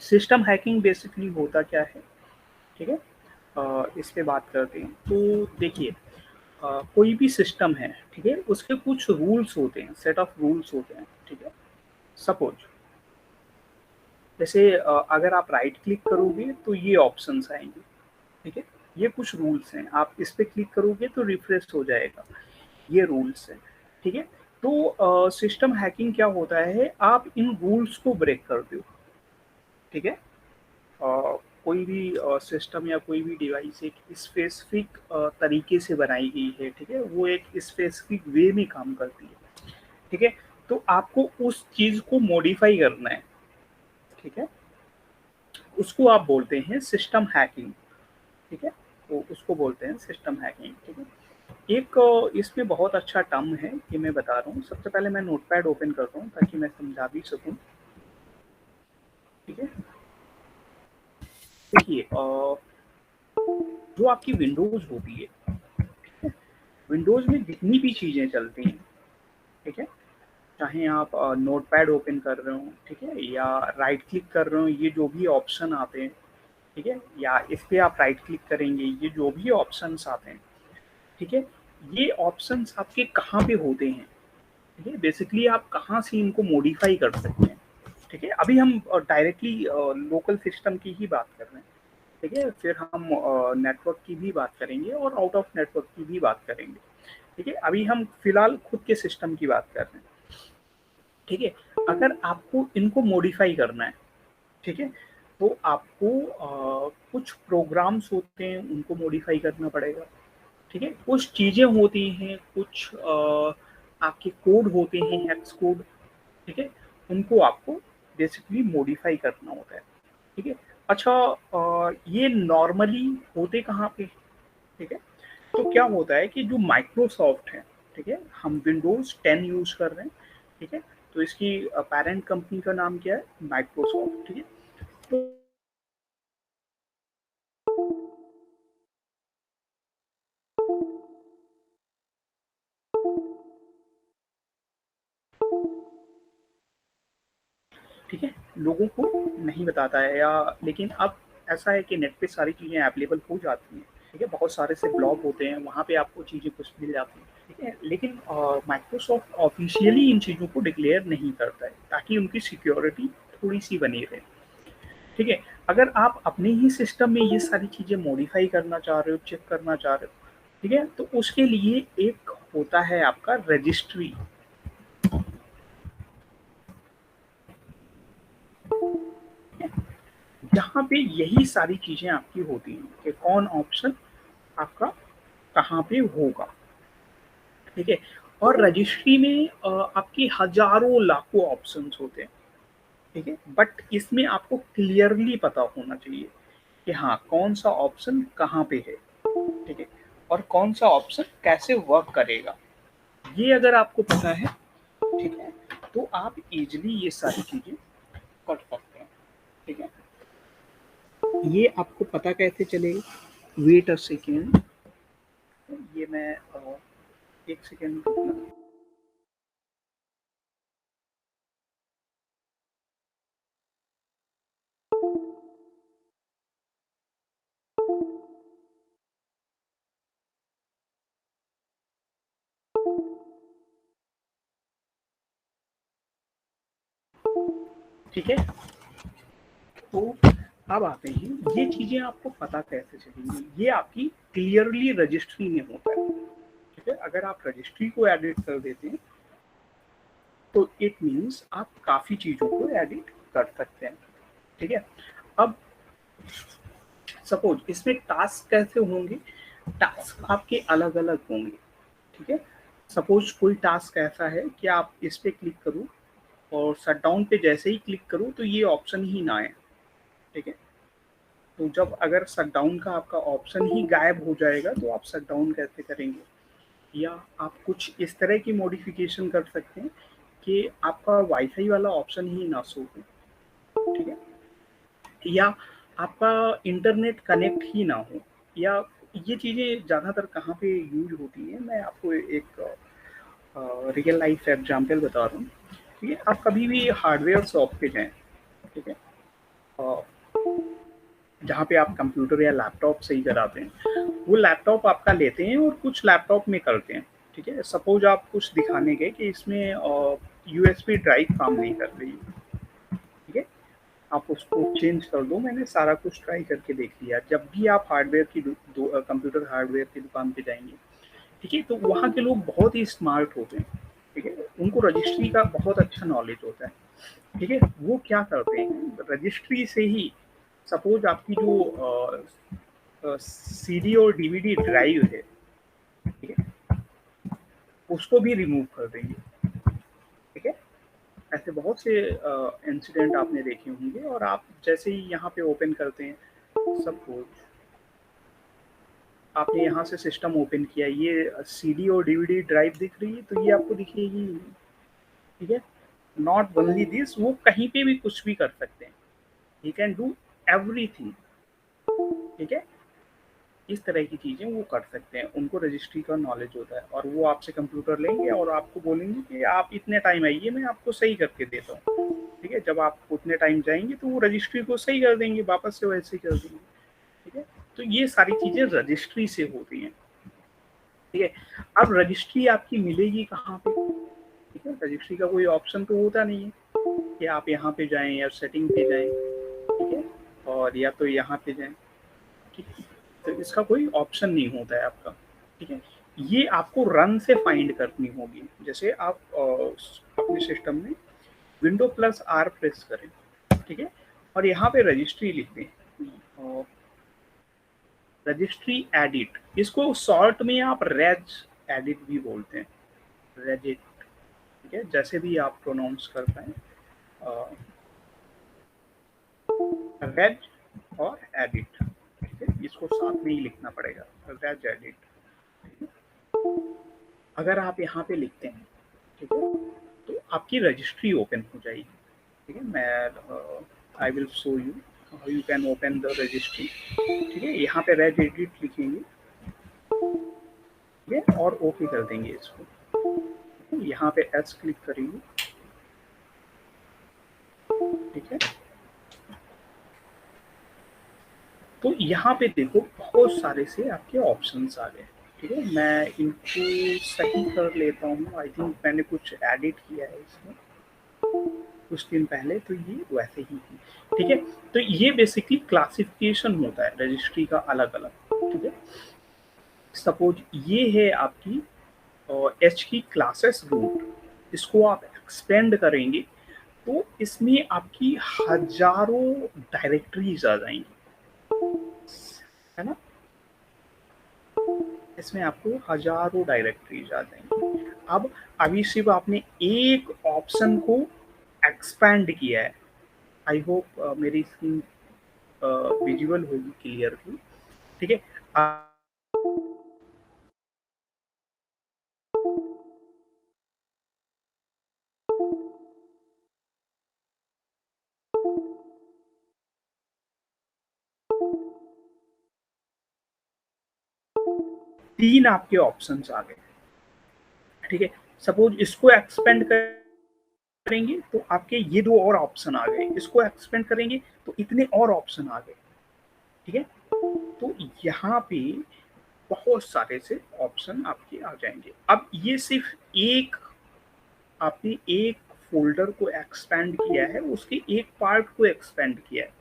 System hacking basically होता क्या है, ठीक है, इस पे बात करते हैं। तो देखिए, कोई भी सिस्टम है, ठीक है, उसके कुछ रूल्स होते हैं, सेट ऑफ रूल्स होते हैं, ठीक है। सपोज जैसे अगर आप राइट क्लिक करोगे तो ये ऑप्शंस आएंगे, ठीक है, ये कुछ रूल्स हैं। आप इस पे क्लिक करोगे तो रिफ्रेश हो जाएगा, ये रूल्स है, ठीक है। तो सिस्टम हैकिंग क्या होता है, आप इन रूल्स को ब्रेक कर दो, ठीक है। कोई भी सिस्टम या कोई भी डिवाइस एक स्पेसिफिक तरीके से बनाई गई है, ठीक है, वो एक स्पेसिफिक वे में काम करती है, ठीक है। तो आपको उस चीज को मॉडिफाई करना है, ठीक है, उसको आप बोलते हैं सिस्टम हैकिंग, ठीक है। तो उसको बोलते हैं सिस्टम हैकिंग, ठीक है। एक इसमें बहुत अच्छा टर्म है, ये मैं बता रहा हूँ। सबसे पहले मैं नोटपैड ओपन कर रहा हूँ ताकि मैं समझा भी सकूँ, ठीक है। देखिए, जो आपकी विंडोज होती है, विंडोज में जितनी भी चीजें चलती हैं, ठीक है, चाहे आप नोटपैड ओपन कर रहे हो, ठीक है, या राइट क्लिक कर रहे हो, ये जो भी ऑप्शन आते हैं, ठीक है, या इस पे आप राइट क्लिक करेंगे, ये जो भी ऑप्शंस आते हैं, ठीक है, ये ऑप्शंस आपके कहाँ पे होते हैं, ठीक है, बेसिकली आप कहाँ से इनको मॉडिफाई कर सकते हैं, ठीक है। अभी हम डायरेक्टली लोकल सिस्टम की ही बात कर रहे हैं, ठीक है, फिर हम नेटवर्क की भी बात करेंगे और आउट ऑफ नेटवर्क की भी बात करेंगे, ठीक है। अभी हम फिलहाल खुद के सिस्टम की बात कर रहे हैं, ठीक है। अगर आपको इनको मॉडिफाई करना है, ठीक है, तो आपको कुछ प्रोग्राम्स होते हैं, उनको मॉडिफाई करना पड़ेगा, ठीक है। कुछ चीजें होती हैं, कुछ आपके कोड होते हैं, हेक्स कोड, ठीक है, उनको आपको बेसिकली मॉडिफाई करना होता है, ठीक है। अच्छा, ये नॉर्मली होते कहाँ पे, ठीक है। तो क्या होता है कि जो माइक्रोसॉफ्ट है, ठीक है, हम विंडोज 10 यूज कर रहे हैं, ठीक है, तो इसकी पेरेंट कंपनी का नाम क्या है, माइक्रोसॉफ्ट, ठीक है। तो ठीक है, लोगों को नहीं बताता है, या लेकिन अब ऐसा है कि नेट पे सारी चीज़ें अवेलेबल हो जाती हैं, ठीक है, बहुत सारे से ब्लॉग होते हैं, वहाँ पे आपको चीज़ें कुछ मिल जाती हैं, ठीक है। लेकिन माइक्रोसॉफ्ट ऑफिशियली इन चीज़ों को डिक्लेयर नहीं करता है ताकि उनकी सिक्योरिटी थोड़ी सी बनी रहे, ठीक है। अगर आप अपने ही सिस्टम में ये सारी चीज़ें मॉडिफाई करना चाह रहे हो, चेक करना चाह रहे हो, ठीक है, तो उसके लिए एक होता है आपका रजिस्ट्री, जहाँ पे यही सारी चीजें आपकी होती हैं कि कौन ऑप्शन आपका कहाँ पे होगा, ठीक है। और रजिस्ट्री में आपके हजारों लाखों ऑप्शंस होते हैं, ठीक है, बट इसमें आपको क्लियरली पता होना चाहिए कि हाँ कौन सा ऑप्शन कहाँ पे है, ठीक है, और कौन सा ऑप्शन कैसे वर्क करेगा। ये अगर आपको पता है, ठीक है, तो आप इजिली ये सारी चीजें कर सकते हैं, ठीक है। ये आपको पता कैसे चलेगा, वेट अ सेकेंड, ये मैं एक सेकेंड रुकना। ठीक है, तो अब आते हैं, ये चीजें आपको पता कैसे चलेंगी, ये आपकी क्लियरली रजिस्ट्री में होता है, ठीक है। अगर आप रजिस्ट्री को एडिट कर देते हैं तो इट मीन्स आप काफी चीजों को एडिट कर सकते हैं, ठीक है। अब सपोज इसमें टास्क कैसे होंगे, टास्क आपके अलग अलग होंगे, ठीक है। सपोज कोई टास्क ऐसा है कि आप इस पे क्लिक करो और शटडाउन पे जैसे ही क्लिक करो तो ये ऑप्शन ही ना आए, ठीक है। तो जब अगर शटडाउन का आपका ऑप्शन ही गायब हो जाएगा तो आप शटडाउन कैसे करेंगे, या आप कुछ इस तरह की मॉडिफिकेशन कर सकते हैं कि आपका वाईफाई वाला ऑप्शन ही ना शो हो, ठीक है, या आपका इंटरनेट कनेक्ट ही ना हो, या ये चीज़ें ज़्यादातर कहाँ पे यूज होती हैं, मैं आपको एक रियल लाइफ एग्जांपल बता रहा हूँ, ठीक है। आप कभी भी हार्डवेयर शॉप पे जाएं, ठीक है, जहाँ पे आप कंप्यूटर या लैपटॉप सही कराते हैं, वो लैपटॉप आपका लेते हैं और कुछ लैपटॉप में करते हैं, ठीक है। सपोज आप कुछ दिखाने गए कि इसमें यूएसबी ड्राइव काम नहीं कर रही है, ठीक है, आप उसको चेंज कर दो। मैंने सारा कुछ ट्राई करके देख लिया। जब भी आप हार्डवेयर की कंप्यूटर हार्डवेयर की दुकान पे जाएंगे, ठीक है, तो वहाँ के लोग बहुत ही स्मार्ट होते हैं, ठीक है, उनको रजिस्ट्री का बहुत अच्छा नॉलेज होता है, ठीक है। वो क्या करते हैं, रजिस्ट्री से ही सपोज आपकी जो सीडी और डीवीडी ड्राइव है, ठीक है, उसको भी रिमूव कर देंगे, ठीक है। ऐसे बहुत से इंसिडेंट आपने देखे होंगे। और आप जैसे ही यहाँ पे ओपन करते हैं, सपोज आपने यहाँ से सिस्टम ओपन किया, ये सीडी और डीवीडी ड्राइव दिख रही है, तो ये आपको दिखेगी, ठीक है। नॉट ओनली दिस, वो कहीं पे भी कुछ भी कर सकते हैं, ही कैन डू एवरीथिंग, ठीक है। इस तरह की चीज़ें वो कर सकते हैं, उनको रजिस्ट्री का नॉलेज होता है। और वो आपसे कंप्यूटर लेंगे और आपको बोलेंगे कि आप इतने टाइम आइए, मैं आपको सही करके देता हूँ, ठीक है। जब आप उतने टाइम जाएंगे तो वो रजिस्ट्री को सही कर देंगे, वापस से वैसे ही कर देंगे, ठीक है। तो ये सारी चीज़ें रजिस्ट्री से होती हैं, ठीक है। अब रजिस्ट्री आपकी मिलेगी कहाँ पे, ठीक है। रजिस्ट्री का कोई ऑप्शन तो होता नहीं है कि आप यहाँ पे जाएं या सेटिंग पे जाएं, ठीक है, और या तो यहाँ पे जाएं, ठीक है। तो इसका कोई ऑप्शन नहीं होता है आपका, ठीक है। ये आपको रन से फाइंड करनी होगी। जैसे आप अपने सिस्टम में विंडो प्लस आर प्रेस करें, ठीक है, और यहाँ पे रजिस्ट्री लिख दें, रजिस्ट्री एडिट, इसको शॉर्ट में आप रेज एडिट भी बोलते हैं, रेजिट, ठीक है, जैसे भी आप प्रोनाउंस कर पाए, रेज और एडिट, ठीक है, इसको साथ में ही लिखना पड़ेगा, रेज एडिट। अगर आप यहाँ पे लिखते हैं, ठीक है, तो आपकी रजिस्ट्री ओपन हो जाएगी, ठीक है। मैं I will show you how you can open the registry, ठीक है। यहाँ पे रेज एडिट लिखेंगे, ठीक है, और ओके कर देंगे इसको। यहाँ पे एस क्लिक करेंगे, ठीक है। तो यहाँ पे देखो बहुत सारे से आपके ऑप्शंस आ गए, ठीक है। मैं इनको सही कर लेता हूँ, आई थिंक मैंने कुछ एडिट किया है इसमें कुछ दिन पहले, तो ये वैसे ही थी, ठीक है। तो ये बेसिकली क्लासिफिकेशन होता है रजिस्ट्री का अलग अलग, ठीक है। सपोज ये है आपकी एच की क्लासेस रूट, इसको आप एक्सपेंड करेंगे तो इसमें आपकी हजारों डायरेक्टरीज आ जाएंगी, है ना। इसमें आपको हजारों डायरेक्टरीज आ जाएंगी। अब अभी सिर्फ आपने एक ऑप्शन को एक्सपैंड किया है। आई होप मेरी स्क्रीन विजुअल होगी क्लियरली, ठीक है। तीन आपके ऑप्शंस आ गए, ठीक है। सपोज इसको एक्सपेंड करेंगे तो आपके ये दो और ऑप्शन आ गए, इसको एक्सपेंड करेंगे तो इतने और ऑप्शन आ गए, ठीक है। तो यहाँ पे बहुत सारे से ऑप्शन आपके आ जाएंगे। अब ये सिर्फ एक, आपने एक फोल्डर को एक्सपेंड किया है, उसके एक पार्ट को एक्सपेंड किया है।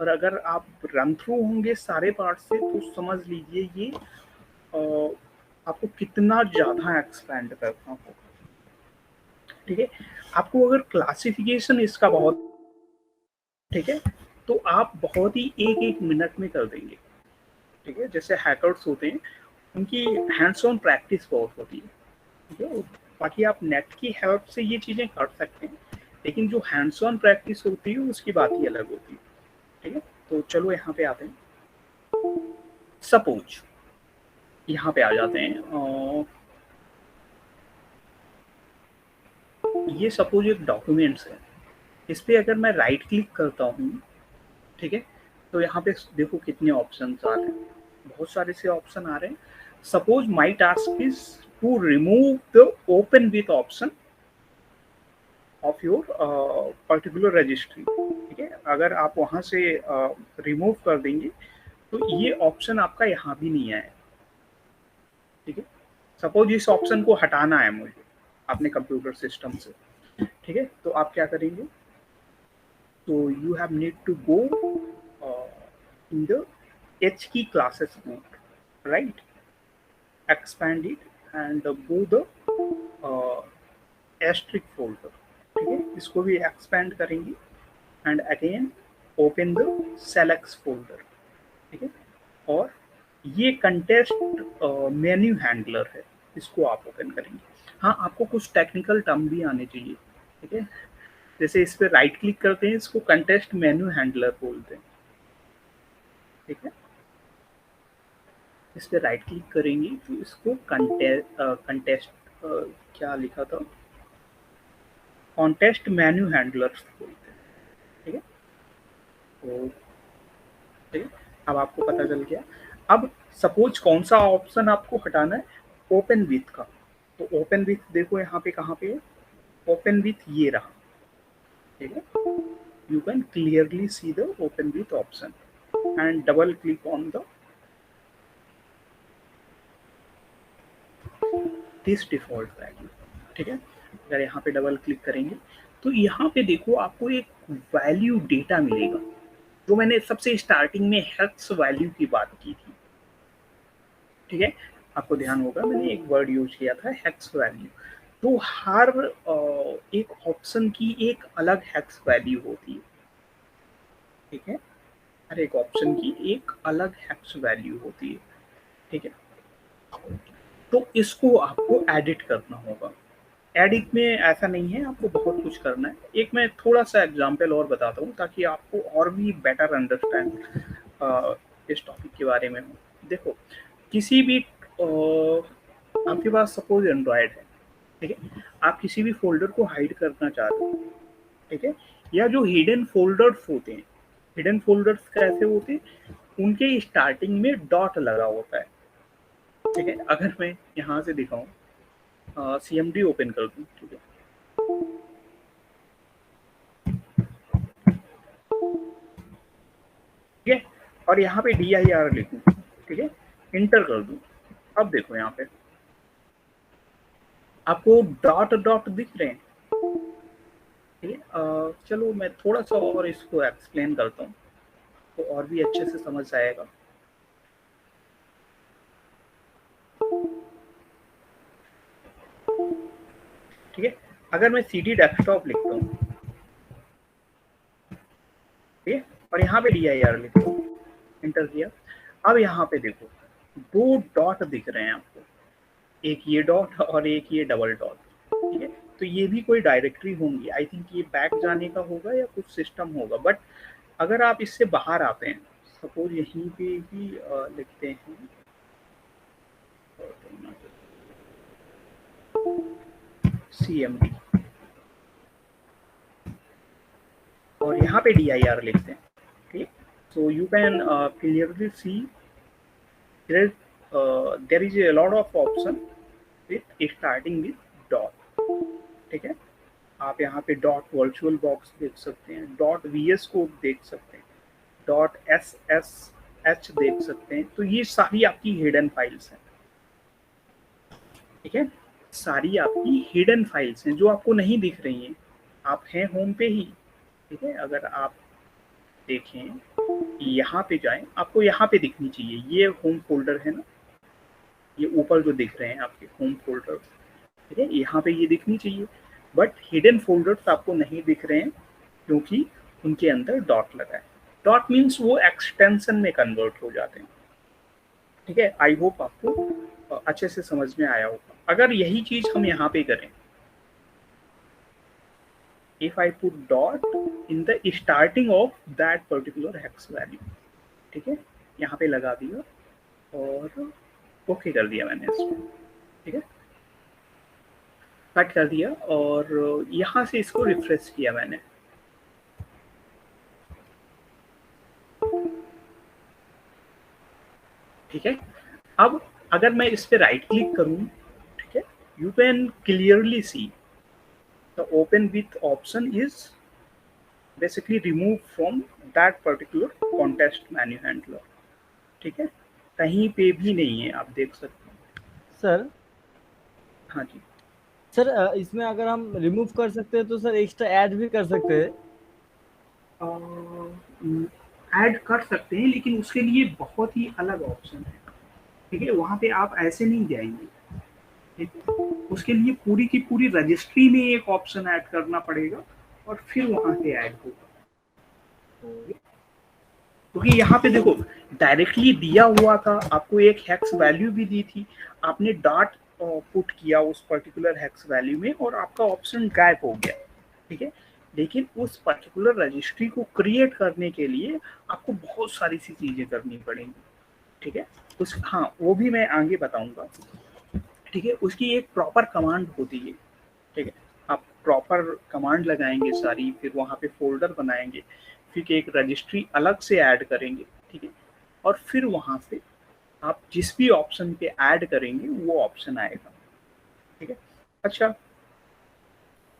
और अगर आप रन थ्रू होंगे सारे पार्ट से तो समझ लीजिए ये आपको कितना ज्यादा एक्सपेंड करना होगा, ठीक है। आपको अगर क्लासिफिकेशन इसका बहुत, ठीक है, तो आप बहुत ही एक एक मिनट में कर देंगे, ठीक है। जैसे हैकर्स होते हैं उनकी हैंड्स ऑन प्रैक्टिस बहुत होती है, ठीक है। बाकी आप नेट की हेल्प से ये चीजें कर सकते हैं, लेकिन जो हैंड्स ऑन प्रैक्टिस होती है उसकी बात ही अलग होती है, ठीक है। तो चलो यहाँ पे आते हैं। सपोज यहाँ पे आ जाते हैं, ये सपोज एक डॉक्यूमेंट्स है, इस पे अगर मैं राइट क्लिक करता हूँ, ठीक है, तो यहाँ पे देखो कितने ऑप्शन आ रहे हैं, बहुत सारे से ऑप्शन आ रहे हैं। Suppose my task is to remove the open with option of your particular registry, ठीक है। अगर आप वहां से रिमूव कर देंगे तो ये ऑप्शन आपका यहाँ भी नहीं आया। ठीक है, सपोज इस ऑप्शन को हटाना है मुझे अपने कंप्यूटर सिस्टम से। ठीक है, तो आप क्या करेंगे, तो you have need to go in the H key classes boot, right? Expand it and go the asterisk folder. ठीक है, इसको भी एक्सपैंड करेंगे and again open the select folder. ठीक है, और ये कंटेस्ट मेन्यू हैंडलर है, इसको आप ओपन करेंगे। हाँ, आपको कुछ टेक्निकल टर्म भी आने चाहिए। ठीक है, जैसे इस पे राइट क्लिक करते हैं, इसको कंटेस्ट मेन्यू हैंडलर बोलते हैं। ठीक है, इस पे राइट क्लिक करेंगे तो इसको कंटेस्ट क्या लिखा था, कॉन्टेस्ट मेन्यू हैंडलर्स बोलते हैं। ठीक है, तो ठीक है, अब आपको पता चल गया। अब सपोज कौन सा ऑप्शन आपको हटाना है, ओपन विथ का। तो ओपन विथ देखो यहाँ पे कहाँ पे है, ओपन विथ ये रहा। ठीक है, you can clearly see the open with option and double click on the this default value. ठीक है, अगर यहाँ पे डबल क्लिक करेंगे तो यहाँ पे देखो आपको एक वैल्यू डेटा मिलेगा, जो मैंने सबसे स्टार्टिंग में हेक्स वैल्यू की बात की थी। ठीक है, आपको ध्यान होगा मैंने एक वर्ड यूज किया था, हेक्स वैल्यू। तो हर एक ऑप्शन की एक अलग हेक्स वैल्यू होती है। ठीक है, हर एक ऑप्शन की एक अलग हेक्स वैल्यू होती है। ठीक है, तो इसको आपको एडिट करना होगा। एडिट में ऐसा नहीं है, आपको बहुत कुछ करना है। एक मैं थोड़ा सा एग्जांपल और बताता हूँ ताकि आपको और भी बेटर अंडरस्टैंड इस टॉपिक के बारे में हो। देखो, किसी भी आपके पास सपोज एंड्रॉयड है। ठीक है, आप किसी भी फोल्डर को हाइड करना चाहते हो। ठीक है, या जो हिडन फोल्डर्स होते हैं, हिडन फोल्डर्स कैसे होते हैं, उनके स्टार्टिंग में डॉट लगा होता है। ठीक है, अगर मैं यहाँ से दिखाऊं, CMD ओपन कर दूं। ठीक है, ठीक है, और यहाँ पे DIR लिखूं। ठीक है, इंटर कर दूं। अब देखो यहाँ पे आपको डॉट डॉट दिख रहे हैं। ठीक है, चलो मैं थोड़ा सा और इसको एक्सप्लेन करता हूँ तो और भी अच्छे से समझ आएगा। ठीक है, अगर मैं CD डेस्कटॉप लिखता हूँ, ठीक है, और यहाँ पे DIR लिखता हूँ, इंटर किया। अब यहाँ पे देखो दो डॉट दिख रहे हैं आपको, एक ये डॉट और एक ये डबल डॉट। ठीक है, तो ये भी कोई डायरेक्टरी होंगी। आई थिंक ये बैक जाने का होगा या कुछ सिस्टम होगा। बट अगर आप इससे बाहर आते हैं, सपोज यहीं पे भी लिखते हैं CMD और यहाँ पे DIR लिखते हैं। ठीक, so you can clearly see there is a lot of option with starting with dot। ठीक है, आप यहाँ पे डॉट वर्चुअल बॉक्स देख सकते हैं, डॉट VS कोड देख सकते हैं, डॉट SSH देख सकते हैं। तो ये सारी आपकी हिडन फाइल्स हैं। ठीक है, सारी आपकी हिडन फाइल्स हैं जो आपको नहीं दिख रही हैं। आप हैं होम पे ही। ठीक है, अगर आप देखें यहाँ पे जाएं, आपको यहाँ पे दिखनी चाहिए। ये होम फोल्डर है ना, ये ऊपर जो दिख रहे हैं आपके होम फोल्डर। ठीक है, यहाँ पे ये दिखनी चाहिए, बट हिडन फोल्डर्स आपको नहीं दिख रहे हैं क्योंकि उनके अंदर डॉट लगा है। डॉट मीन्स वो एक्सटेंशन में कन्वर्ट हो जाते हैं। ठीक है, आई होप आपको अच्छे से समझ में आया होगा। अगर यही चीज हम यहाँ पे करें, if I put dot in the starting of that particular hex value, ठीक है, यहाँ पे लगा दिया और ओके कर दिया मैंने इसको। ठीक है, कट कर दिया और यहाँ से इसको रिफ्रेश किया मैंने। ठीक है, अब अगर मैं इस पे राइट क्लिक करूँ, ठीक है, you can clearly C the open with option is basically remove from that particular contest menu handler. ठीक है, कहीं पे भी नहीं है, आप देख सकते हैं सर। हाँ जी सर इसमें अगर हम रिमूव कर सकते हैं तो सर एक्स्ट्रा ऐड भी कर सकते हैं। ऐड कर सकते हैं, लेकिन उसके लिए बहुत ही अलग ऑप्शन है। ठीक है, वहाँ पे आप ऐसे नहीं जाएंगे। ठीक है, उसके लिए पूरी की पूरी रजिस्ट्री में एक ऑप्शन ऐड करना पड़ेगा और फिर वहाँ पे ऐड होगा। क्योंकि यहाँ पे देखो डायरेक्टली दिया हुआ था, आपको एक हेक्स वैल्यू भी दी थी, आपने डॉट पुट किया उस पर्टिकुलर हेक्स वैल्यू में और आपका ऑप्शन गायब हो गया। ठीक है, लेकिन उस पर्टिकुलर रजिस्ट्री को क्रिएट करने के लिए आपको बहुत सारी सी चीजें करनी पड़ेंगी। ठीक है, उस हाँ वो भी मैं आगे बताऊंगा। ठीक है, उसकी एक प्रॉपर कमांड होती है। ठीक है, आप प्रॉपर कमांड लगाएंगे सारी, फिर वहाँ पे फोल्डर बनाएंगे, फिर एक रजिस्ट्री अलग से ऐड करेंगे। ठीक है, और फिर वहाँ से आप जिस भी ऑप्शन पे ऐड करेंगे वो ऑप्शन आएगा। ठीक है, अच्छा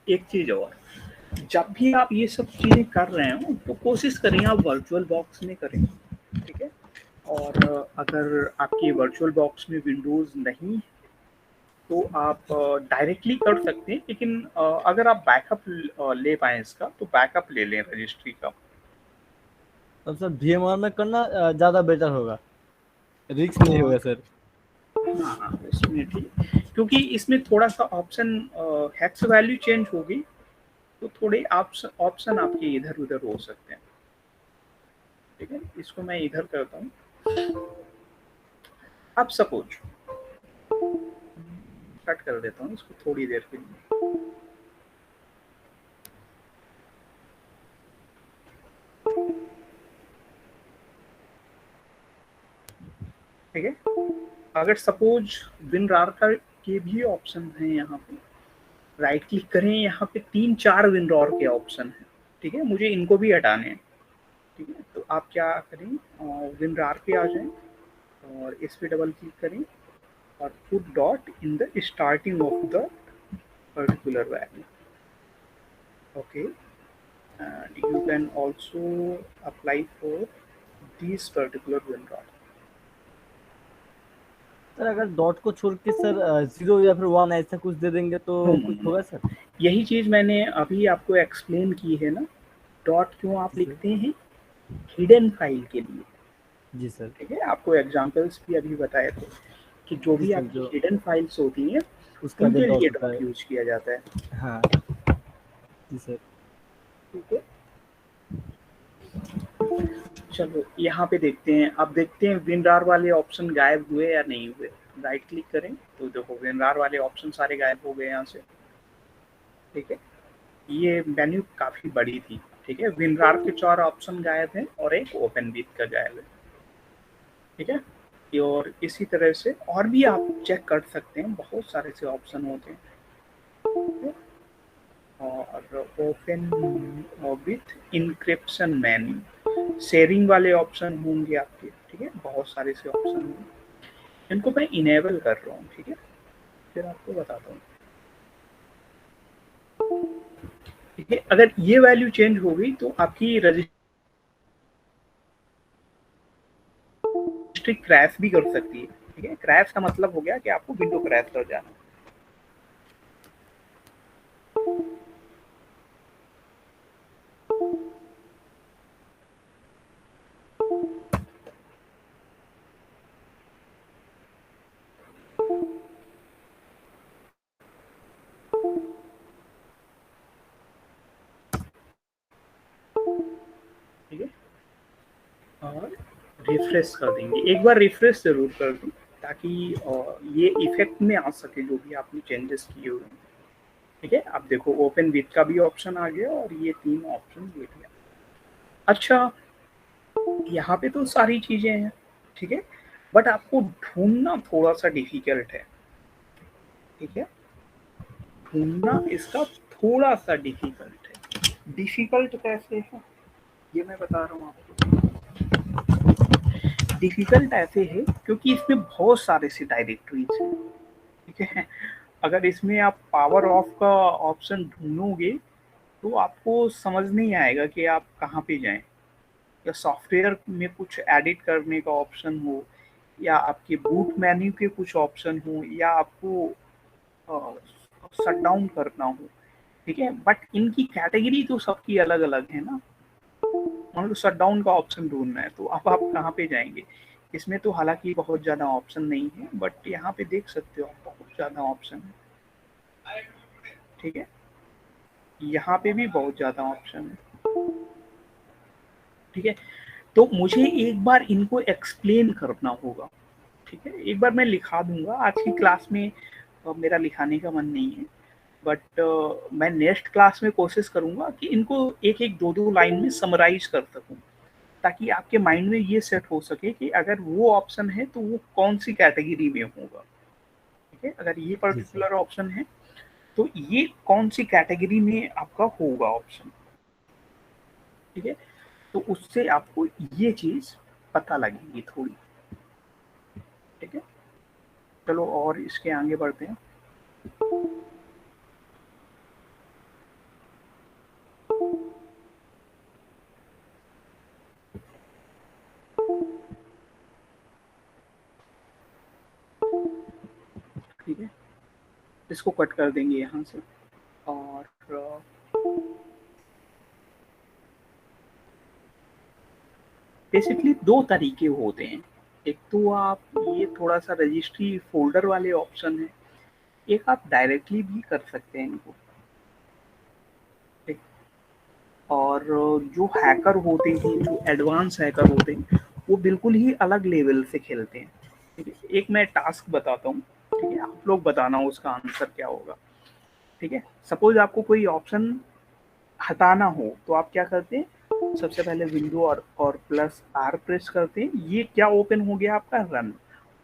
एक चीज और, जब भी आप ये सब चीजें कर रहे हो तो कोशिश करें आप वर्चुअल बॉक्स में करें। ठीक है, और अगर आपके वर्चुअल बॉक्स में विंडोज नहीं तो आप डायरेक्टली कर सकते हैं, लेकिन अगर आप बैकअप ले पाए इसका तो बैकअप ले लें रजिस्ट्री का। तब सर VMware में करना ज्यादा बेटर होगा, रिस्क नहीं होगा सर। हाँ हाँ इसमें ठीक, क्योंकि इसमें थोड़ा सा ऑप्शन हेक्स वैल्यू चेंज होगी तो थोड़े ऑप्शन आपके इधर उधर हो सकते हैं। ठीक है, इसको मैं इधर करता हूँ। अब सपोज कट कर देता हूँ इसको थोड़ी देर के लिए। ठीक है, अगर सपोज विनरार का के भी ऑप्शन है यहाँ पे, राइट क्लिक करें, यहाँ पे 3-4 विनरॉर के ऑप्शन है। ठीक है, मुझे इनको भी हटाने हैं। ठीक है, तो आप क्या करें, विनरार पे आ जाएं और इस पे डबल क्लिक करें और put dot in the starting of the particular value. Okay, and you can also apply for this particular विनरॉर। सर अगर डॉट को छोड़ के सर 0 या फिर 1 ऐसा कुछ दे देंगे तो कुछ होगा सर? यही चीज मैंने अभी आपको एक्सप्लेन की है ना, डॉट क्यों आप जी सर। लिखते हैं, हिडन फाइल के लिए। जी सर। ठीक है, आपको एग्जांपल्स भी अभी बताए थे कि जो जी भी सर, आपकी जो हिडन फाइल्स होती हैं उसका जो उनके डॉट लिए होता है। डॉट यूज किया जाता है। हाँ। जी सर। ठीक है, चलो यहाँ पे देखते हैं, अब देखते हैं विनरार वाले ऑप्शन गायब हुए या नहीं हुए। राइट क्लिक करें तो देखो विनरार वाले ऑप्शन सारे गायब हो गए यहाँ से। ठीक है, ये मेन्यू काफी बड़ी थी। ठीक है, विनरार के 4 ऑप्शन गायब हैं और एक ओपन विथ का गायब है। ठीक है, और इसी तरह से और भी आप चेक कर सकते हैं, बहुत सारे से ऑप्शन होते हैं। और open with encryption menu, sharing वाले ऑप्शन होंगे आपके। ठीक है, बहुत सारे से ऑप्शन होंगे, इनको मैं इनेबल कर रहा हूँ। ठीक है, फिर आपको बताता हूँ। ठीक है, अगर ये वैल्यू चेंज हो गई तो आपकी रजिस्ट्री क्रैश भी कर सकती है। ठीक है, क्रैश का मतलब हो गया कि आपको विंडो क्रैश कर जाना। ठीक है, और रिफ्रेश कर देंगे, एक बार रिफ्रेश जरूर कर दें ताकि ये इफेक्ट में आ सके जो भी आपने चेंजेस किए हुए हैं। ठीक है, अब देखो ओपन विथ का भी ऑप्शन आ गया और ये 3 ऑप्शन ये भी। अच्छा, यहाँ पे तो सारी चीजें हैं। ठीक है, बट आपको ढूंढना थोड़ा सा डिफिकल्ट है। ठीक है, ढूंढना इसका थोड़ा सा डिफिकल्ट है। डिफिकल्ट कैसे है ये मैं बता रहा हूँ आपको। डिफिकल्ट ऐसे है क्योंकि इसमें बहुत सारे से डायरेक्टरीज हैं। ठीक है, अगर इसमें आप पावर ऑफ का ऑप्शन ढूंढोगे तो आपको समझ नहीं आएगा कि आप कहाँ पे जाएं, या सॉफ्टवेयर में कुछ एडिट करने का ऑप्शन हो, या आपके बूट मेन्यू के कुछ ऑप्शन हो, या आपको शट डाउन करना हो, ठीक है। बट इनकी कैटेगरी तो सबकी अलग अलग है ना। मान लो शट डाउन का ऑप्शन ढूंढना है, तो अब आप कहाँ पे जाएंगे? इसमें तो हालांकि बहुत ज़्यादा ऑप्शन नहीं है, बट यहाँ पे देख सकते हो आप बहुत ज़्यादा ऑप्शन है, ठीक है। यहाँ पे भी बहुत ज़्यादा ऑप्शन है, ठीक है। तो मुझे एक बार इनको एक्सप्लेन करना होगा, ठीक है। एक बार मैं लिखा दूंगा, आज की क्लास में मेरा लिखाने का मन नहीं है, बट मैं नेक्स्ट क्लास में कोशिश करूंगा कि इनको एक एक दो दो लाइन में समराइज कर सकूं, ताकि आपके माइंड में ये सेट हो सके कि अगर वो ऑप्शन है तो वो कौन सी कैटेगरी में होगा, ठीक है। अगर ये जी सर। पर्टिकुलर ऑप्शन है तो ये कौन सी कैटेगरी में आपका होगा ऑप्शन, ठीक है। तो उससे आपको ये चीज पता लगेगी थोड़ी, ठीक है। चलो और इसके आगे बढ़ते हैं। ठीक है, इसको कट कर देंगे यहाँ से। और बेसिकली दो तरीके होते हैं। एक तो आप ये थोड़ा सा रजिस्ट्री फोल्डर वाले ऑप्शन है, एक आप डायरेक्टली भी कर सकते हैं इनको, ठीक। और जो हैकर होते हैं, जो एडवांस हैकर होते हैं, वो बिल्कुल ही अलग लेवल से खेलते हैं, ठीक है। एक मैं टास्क बताता हूँ, ठीक है, आप लोग बताना उसका आंसर क्या होगा, ठीक है। सपोज आपको कोई ऑप्शन हटाना हो तो आप क्या करते हैं, सबसे पहले विंडो और प्लस आर प्रेस करते हैं, ये क्या ओपन हो गया आपका, रन।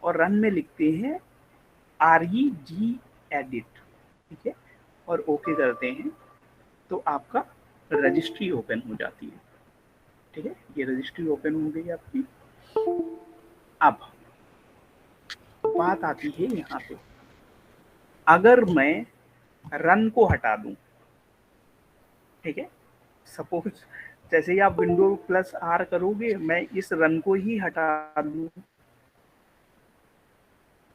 और रन में लिखते हैं REG एडिट, ठीक है, और ओके करते हैं, तो आपका रजिस्ट्री ओपन हो जाती है, ठीक है। ये रजिस्ट्री ओपन हो गई आपकी। अब बात आती है यहाँ पे, अगर मैं रन को हटा दूं, ठीक है, सपोज जैसे ही आप विंडो प्लस आर करोगे, मैं इस रन को ही हटा दूं,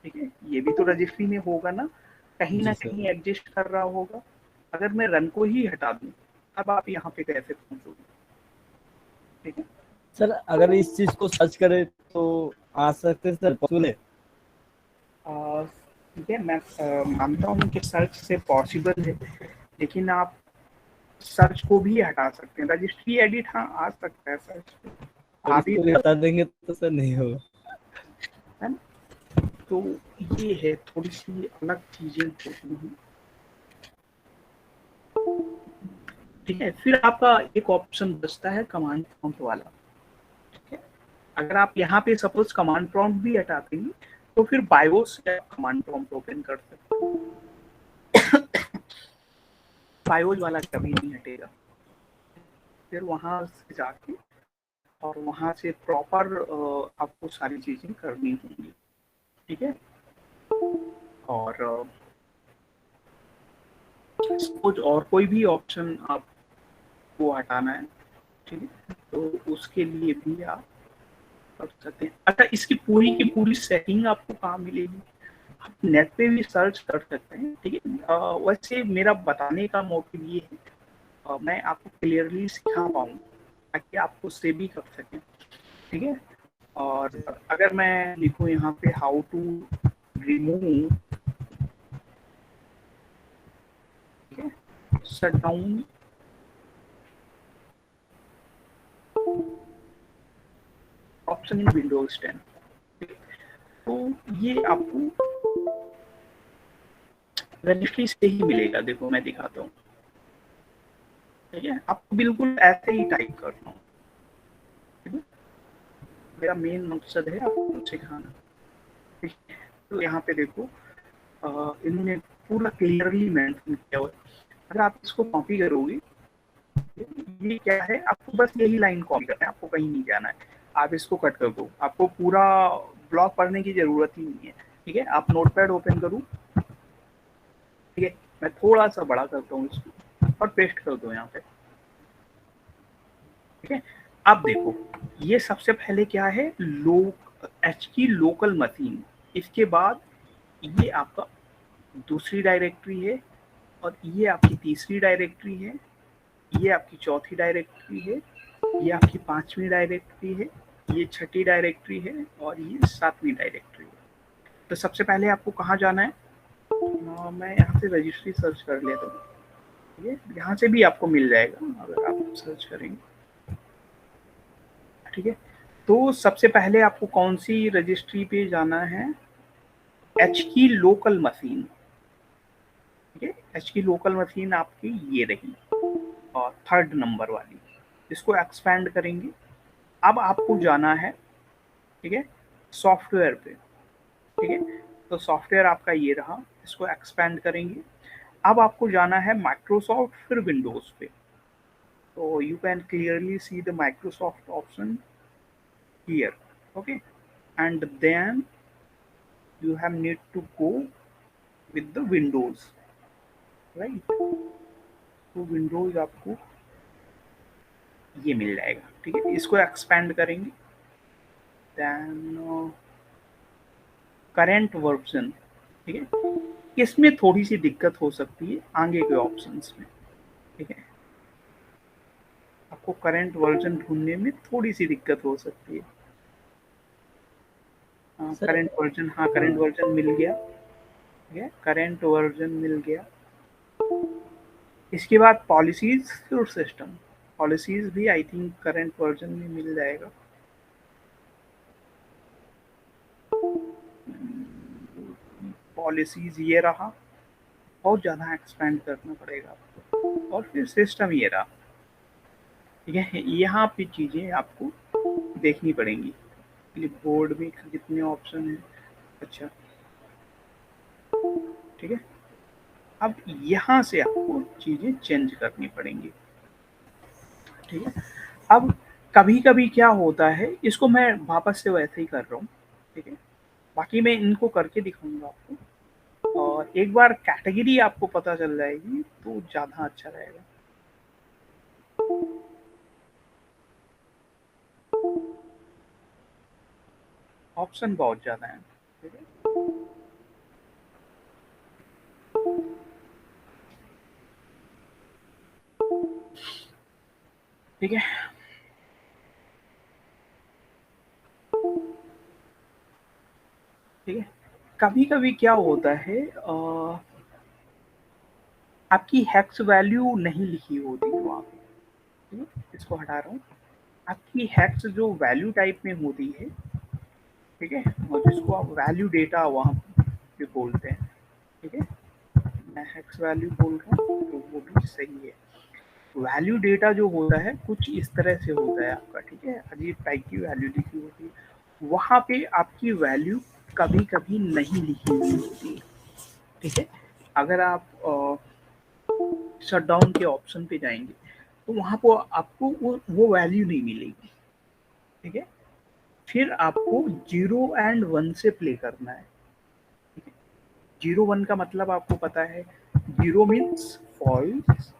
ठीक है, ये भी तो रजिस्ट्री में होगा ना, कहीं ना जी सर। कहीं एग्जिस्ट कर रहा होगा। अगर मैं रन को ही हटा दूं, अब आप यहाँ पे कैसे पहुंचोगे, ठीक है। सर अगर इस चीज को सर्च करें तो आ सकते हैं सर, पॉसिबल है? ठीक है, मैं मानता हूँ कि सर्च से पॉसिबल है, लेकिन आप सर्च को भी हटा सकते हैं। रजिस्ट्री एडिट हाँ आ सकता है सर्च पे, तो आ भी इसको भी हटा देंगे तो सर नहीं होगा? है ना। तो ये है, थोड़ी सी अलग चीजें होती हैं, ठीक है। फिर आपका एक ऑप्शन बचता है कमांड प्रॉम्प्ट वाला, ठीक है। अगर आप यहाँ पे सपोज कमांड प्रॉम्प्ट भी हटा देंगे, तो फिर बायोस से कमांड प्रॉम्प्ट ओपन कर सकते हैं, बायोस वाला कभी नहीं हटेगा। फिर वहां से जाके और वहां से प्रॉपर आपको सारी चीजें करनी होंगी, ठीक है। और सपोज और कोई भी ऑप्शन आपको हटाना है, ठीक है, तो उसके लिए भी आप कर सकते हैं। अच्छा, इसकी पूरी की पूरी सेटिंग आपको कहाँ मिलेगी, आप नेट पे भी सर्च कर सकते हैं, ठीक है। वैसे मेरा बताने का मोटिव ये है, मैं आपको क्लियरली सिखा पाऊँ ताकि आप उससे भी कर सकें, ठीक है। और अगर मैं लिखूँ यहाँ पे हाउ टू रिमूव, ठीक है, shut down option in Windows 10, तो ये आपको रजिस्ट्री से ही मिलेगा। देखो मैं दिखाता हूँ, ठीक है, आपको बिल्कुल ऐसे ही टाइप करना हूँ, ठीक है। मेरा मेन मकसद है आपको सिखाना, ठीक है। तो यहाँ पे देखो इन्होंने पूरा क्लियरली मेंशन किया हुआ है। अगर आप इसको कॉपी करोगे, ये क्या है, आपको बस यही लाइन कॉपी करना है, आपको कहीं नहीं जाना है। आप इसको कट कर दो, आपको पूरा ब्लॉक पढ़ने की जरूरत ही नहीं है, ठीक है। आप नोटपैड ओपन करूँ, ठीक है, मैं थोड़ा सा बड़ा करता हूँ इसको, और पेस्ट कर दो यहाँ पे। ठीक है, अब देखो ये सबसे पहले क्या है, एच की लोकल मशीन। इसके बाद ये आपका दूसरी डायरेक्टरी है, और ये आपकी तीसरी डायरेक्टरी है, ये आपकी चौथी डायरेक्टरी है, ये आपकी पांचवी डायरेक्टरी है, ये छठी डायरेक्टरी है, और ये सातवीं डायरेक्टरी है। तो सबसे पहले आपको कहाँ जाना है, मैं यहाँ से रजिस्ट्री सर्च कर लेता हूँ। ठीक है, यहाँ से भी आपको मिल जाएगा अगर आप सर्च करेंगे। ठीक है, तो सबसे पहले आपको कौन सी रजिस्ट्री पे जाना है, एच की लोकल मशीन। ठीक है, एच की लोकल मशीन आपकी ये रही, और थर्ड नंबर वाली, इसको एक्सपैंड करेंगे। अब आपको जाना है, ठीक है, सॉफ्टवेयर पे। ठीक है, तो सॉफ्टवेयर आपका ये रहा, इसको एक्सपैंड करेंगे। अब आपको जाना है माइक्रोसॉफ्ट, फिर विंडोज पे। तो you can clearly see the Microsoft option here. Okay, and then you have need to go with the windows, right? तो विंडोज आपको ये मिल जाएगा। ठीक है, इसको एक्सपैंड करेंगे, देन करेंट वर्जन। ठीक है, इसमें थोड़ी सी दिक्कत हो सकती है आगे के ऑप्शंस में। ठीक है, आपको करेंट वर्जन ढूंढने में थोड़ी सी दिक्कत हो सकती है। करंट वर्जन, हाँ करंट वर्जन मिल गया। ठीक है, करंट वर्जन मिल गया। इसके बाद पॉलिसीज और सिस्टम, पॉलिसीज भी आई थिंक करंट वर्जन में मिल जाएगा। पॉलिसीज ये रहा, बहुत ज़्यादा एक्सपेंड करना पड़ेगा आपको। और फिर सिस्टम ये रहा। ठीक है, यहाँ पे चीज़ें आपको देखनी पड़ेंगी। बोर्ड में कितने ऑप्शन हैं, अच्छा ठीक है। अब यहाँ से आपको चीज़ें चेंज करनी पड़ेंगी। ठीक है, अब कभी कभी क्या होता है, इसको मैं वापस से वैसे ही कर रहा हूँ। ठीक है, बाकी मैं इनको करके दिखाऊंगा आपको, और एक बार कैटेगरी आपको पता चल जाएगी तो ज़्यादा अच्छा रहेगा। ऑप्शन बहुत ज़्यादा है। ठीक है, ठीक है, ठीक है। कभी कभी क्या होता है, आपकी हेक्स वैल्यू नहीं लिखी होती वहाँ पे। ठीक है, इसको हटा रहा हूँ। आपकी हेक्स जो वैल्यू टाइप में होती है, ठीक है, और जिसको आप वैल्यू डेटा वहाँ पे बोलते हैं। ठीक है, मैं हेक्स वैल्यू बोल रहा हूँ तो वो भी सही है। वैल्यू डेटा जो होता है कुछ इस तरह से होता है आपका। ठीक है, अजीब टाइप की वैल्यू लिखी होती है, वहाँ पे आपकी वैल्यू कभी कभी नहीं लिखी हुई होती है। ठीक है, अगर आप शटडाउन के ऑप्शन पे जाएंगे तो वहाँ पर आपको वो वैल्यू नहीं मिलेगी। ठीक है, फिर आपको 0 एंड 1 से प्ले करना है। 0 1 का मतलब आपको पता है, 0 means false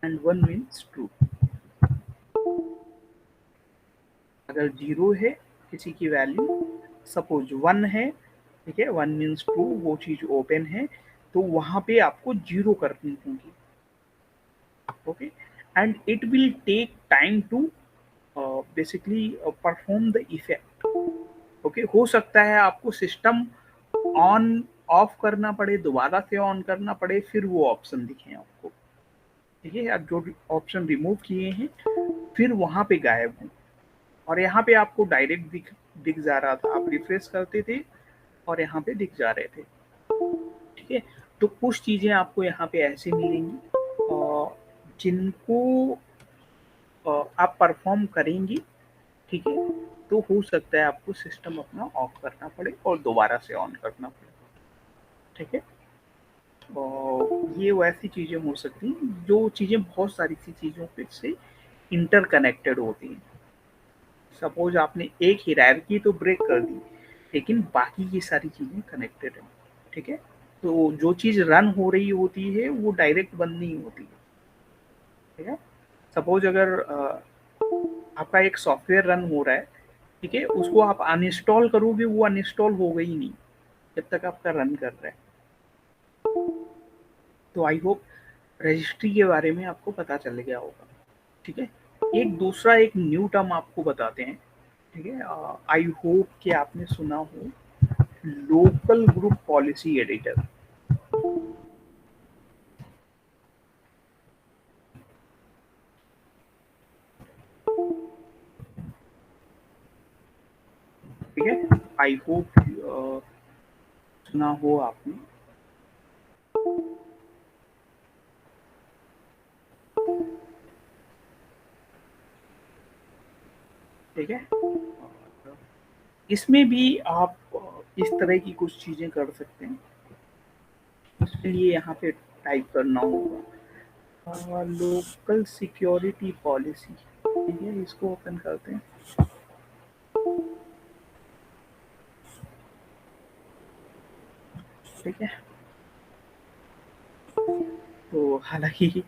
and 1 means true. अगर 0 है किसी की वैल्यू, सपोज 1 है, ठीक है, 1 मीन्स ट्रू, वो चीज ओपन है, तो वहां पे आपको 0 करनी होगी। Okay, and it will take time to basically perform the effect. Okay, हो सकता है आपको सिस्टम ऑन ऑफ करना पड़े, दोबारा से ऑन करना पड़े, फिर वो ऑप्शन दिखे आपको। ठीक है, आप जो ऑप्शन रिमूव किए हैं फिर वहां पे गायब हो, और यहाँ पे आपको डायरेक्ट दिख जा रहा था, आप रिफ्रेश करते थे और यहाँ पे दिख जा रहे थे। ठीक है, तो कुछ चीजें आपको यहाँ पे ऐसे मिलेंगी जिनको आप परफॉर्म करेंगी। ठीक है, तो हो सकता है आपको सिस्टम अपना ऑफ करना पड़े और दोबारा से ऑन करना पड़े। ठीक है, ये वैसी चीजें हो सकती हैं जो चीजें बहुत सारी सी चीजों पे से इंटरकनेक्टेड होती हैं। सपोज आपने एक हायरार्की तो ब्रेक कर दी, लेकिन बाकी की सारी चीजें कनेक्टेड हैं। ठीक है, तो जो चीज रन हो रही होती है वो डायरेक्ट बंद नहीं होती है, ठीक है। सपोज अगर आपका एक सॉफ्टवेयर रन हो रहा है, ठीक है, उसको आप अनइंस्टॉल करोगे, वो अनइंस्टॉल होगा ही नहीं जब तक आपका रन कर रहा है। तो आई होप रजिस्ट्री के बारे में आपको पता चल गया होगा, ठीक है। एक दूसरा एक न्यू टर्म आपको बताते हैं, ठीक है। आई होप कि आपने सुना हो लोकल ग्रुप पॉलिसी एडिटर। ठीक है, आई होप सुना हो आपने। ठीक है, इसमें भी आप इस तरह की कुछ चीजें कर सकते हैं। उसके लिए यहाँ पे टाइप करना होगा लोकल सिक्योरिटी पॉलिसी, ठीक है। इसको ओपन करते हैं, ठीक है। तो हालांकि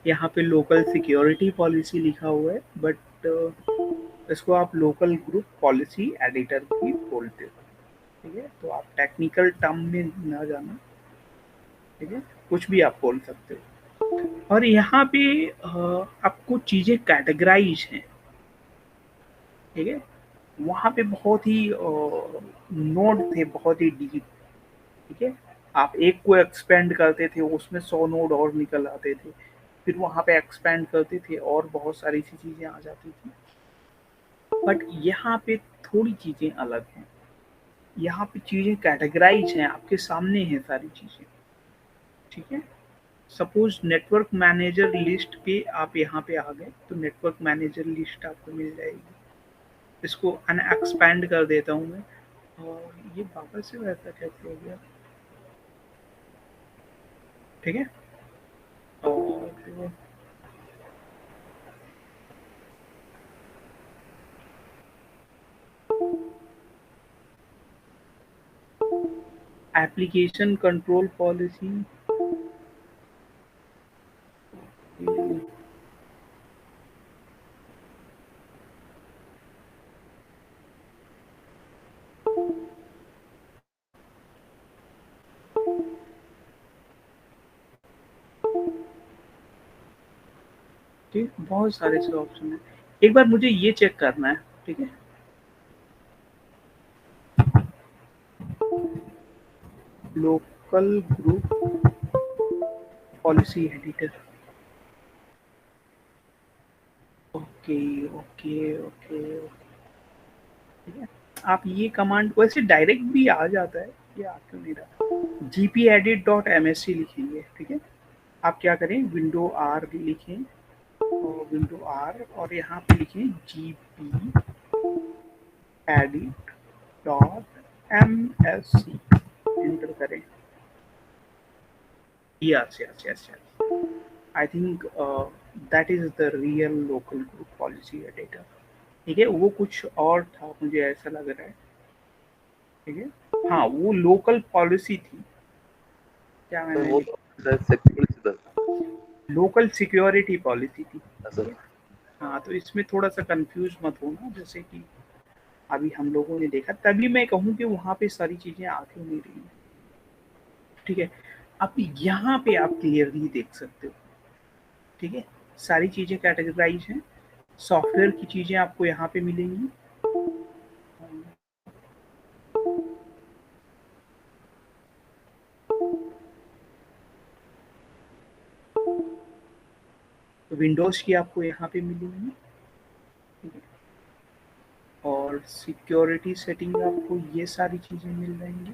यहाँ पे लोकल सिक्योरिटी पॉलिसी लिखा हुआ है, बट इसको आप लोकल ग्रुप पॉलिसी एडिटर भी बोलते हो, ठीक है। तो आप टेक्निकल टर्म में ना जाना, ठीक है, कुछ भी आप बोल सकते हो। और यहाँ पे आपको चीजें कैटेगराइज हैं, ठीक है। वहाँ पे बहुत ही नोड थे, बहुत ही डीप, ठीक है। आप एक को एक्सपेंड करते थे, उसमें 100 नोड और निकल आते थे, फिर वहाँ पे एक्सपेंड करते थे और बहुत सारी सी चीजें आ जाती थी। बट यहाँ पे थोड़ी चीजें अलग हैं, यहाँ पे चीजें कैटेगराइज हैं, आपके सामने हैं सारी चीजें, ठीक है। सपोज नेटवर्क मैनेजर लिस्ट पे आप यहाँ पे आ गए, तो नेटवर्क मैनेजर लिस्ट आपको मिल जाएगी। इसको अनएक्सपैंड कर देता हूँ मैं, और ये वापस से वैसा कैसे हो गया, ठीक है। और एप्लीकेशन कंट्रोल पॉलिसी, ठीक, बहुत सारे से ऑप्शन है। एक बार मुझे ये चेक करना है, ठीक है। Local group policy editor, okay okay okay, ठीक है। आप ये कमांड वैसे डायरेक्ट भी आ जाता है, ये आ क्यों नहीं रहा। gpedit.msc लिखेंगे, ठीक है। आप क्या करें, विंडो आर लिखें, और विंडो आर, और यहाँ पे लिखें gpedit.msc, एंटर करें। Yes yes yes yes, I think that is the real local group policy editor, ठीक है। वो कुछ और था, मुझे ऐसा लग रहा है, ठीक है। हाँ, वो लोकल पॉलिसी थी, क्या सर मैंने वो लिखा, तो शायद सिक्योरिटी था। लोकल सिक्योरिटी पॉलिसी थी, ठीक सर है। हाँ, तो इसमें थोड़ा सा कंफ्यूज मत होना, जैसे कि अभी हम लोगों ने देखा, तभी मैं कहूँ कि वहाँ पे सारी चीजें आ क्यों नहीं रही हैं, ठीक है। अब यहाँ पे आप क्लियरली देख सकते हो, ठीक है। सारी चीजें कैटेगराइज हैं, सॉफ्टवेयर की चीजें आपको यहाँ पे मिलेंगी। विंडोज की आपको यहाँ पे मिलेंगी, ठीक है। और सिक्योरिटी सेटिंग आपको ये सारी चीजें मिल जाएंगी।